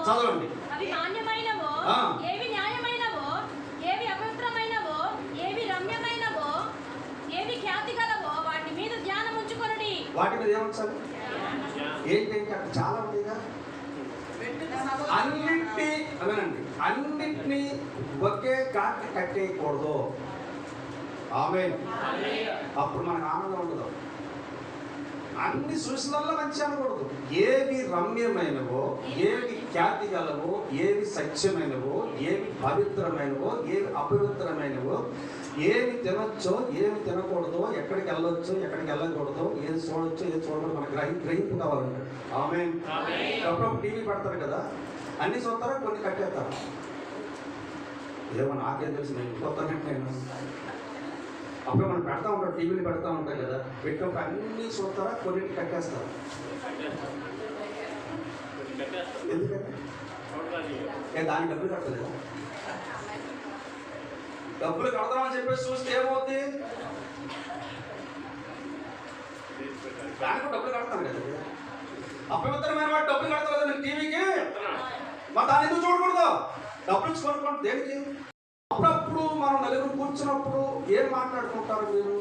చదవండి. వాటి మీద ఏమొచ్చాలి? ఏంటంటే అక్కడ చాలా ఉండేగా. అన్నిటినీ ఒకే ఘాట్ కట్టేయకూడదు. ఆమేన్. అప్పుడు మనకు ఆనందం ఉండదు. అన్ని సృష్టిలలో మంచి అనకూడదు. ఏవి రమ్యమైనవో, ఏవి ఖ్యాతి గలవో, ఏవి సత్యమైనవో, ఏవి పవిత్రమైనవో, ఏవి అపవిత్రమైనవో, ఏమి తినొచ్చో, ఏమి తినకూడదో, ఎక్కడికి వెళ్ళొచ్చో, ఎక్కడికి వెళ్ళకూడదో, ఏది చూడొచ్చో, ఏది చూడకూడదు మనకు గ్రహింపు కావాలంటే. ఆమేన్. అప్పుడప్పుడు టీవీ పెడతారు కదా, అన్ని చూస్తారా, కొన్ని కట్టేస్తారు. ఏమో నాకేం తెలుసు, నేను కొత్తనంటే నేను అప్పుడు మనం పెడతా ఉంటాం, టీవీలు పెడతా ఉంటాయి కదా, పెట్టినప్పుడు అన్ని చూస్తారా, కొన్నింటి కట్టేస్తారు. ఎందుకంటే దానికి డబ్బులు కట్టలేదు. డబ్బులు కడతామని చెప్పేసి చూస్తే ఏమవుతుంది? దానికి డబ్బులు కడతాను కదా. అపవిత్రమైన వాడు డబ్బులు కడతారు కదా నేను టీవీకి, మరి దాన్ని ఎందుకు చూడకూడదు? డబ్బులు ఇచ్చుకోనుకోండి దేనికి? అప్పుడప్పుడు మనం నలుగురు కూర్చున్నప్పుడు ఏం మాట్లాడుకుంటారు మీరు?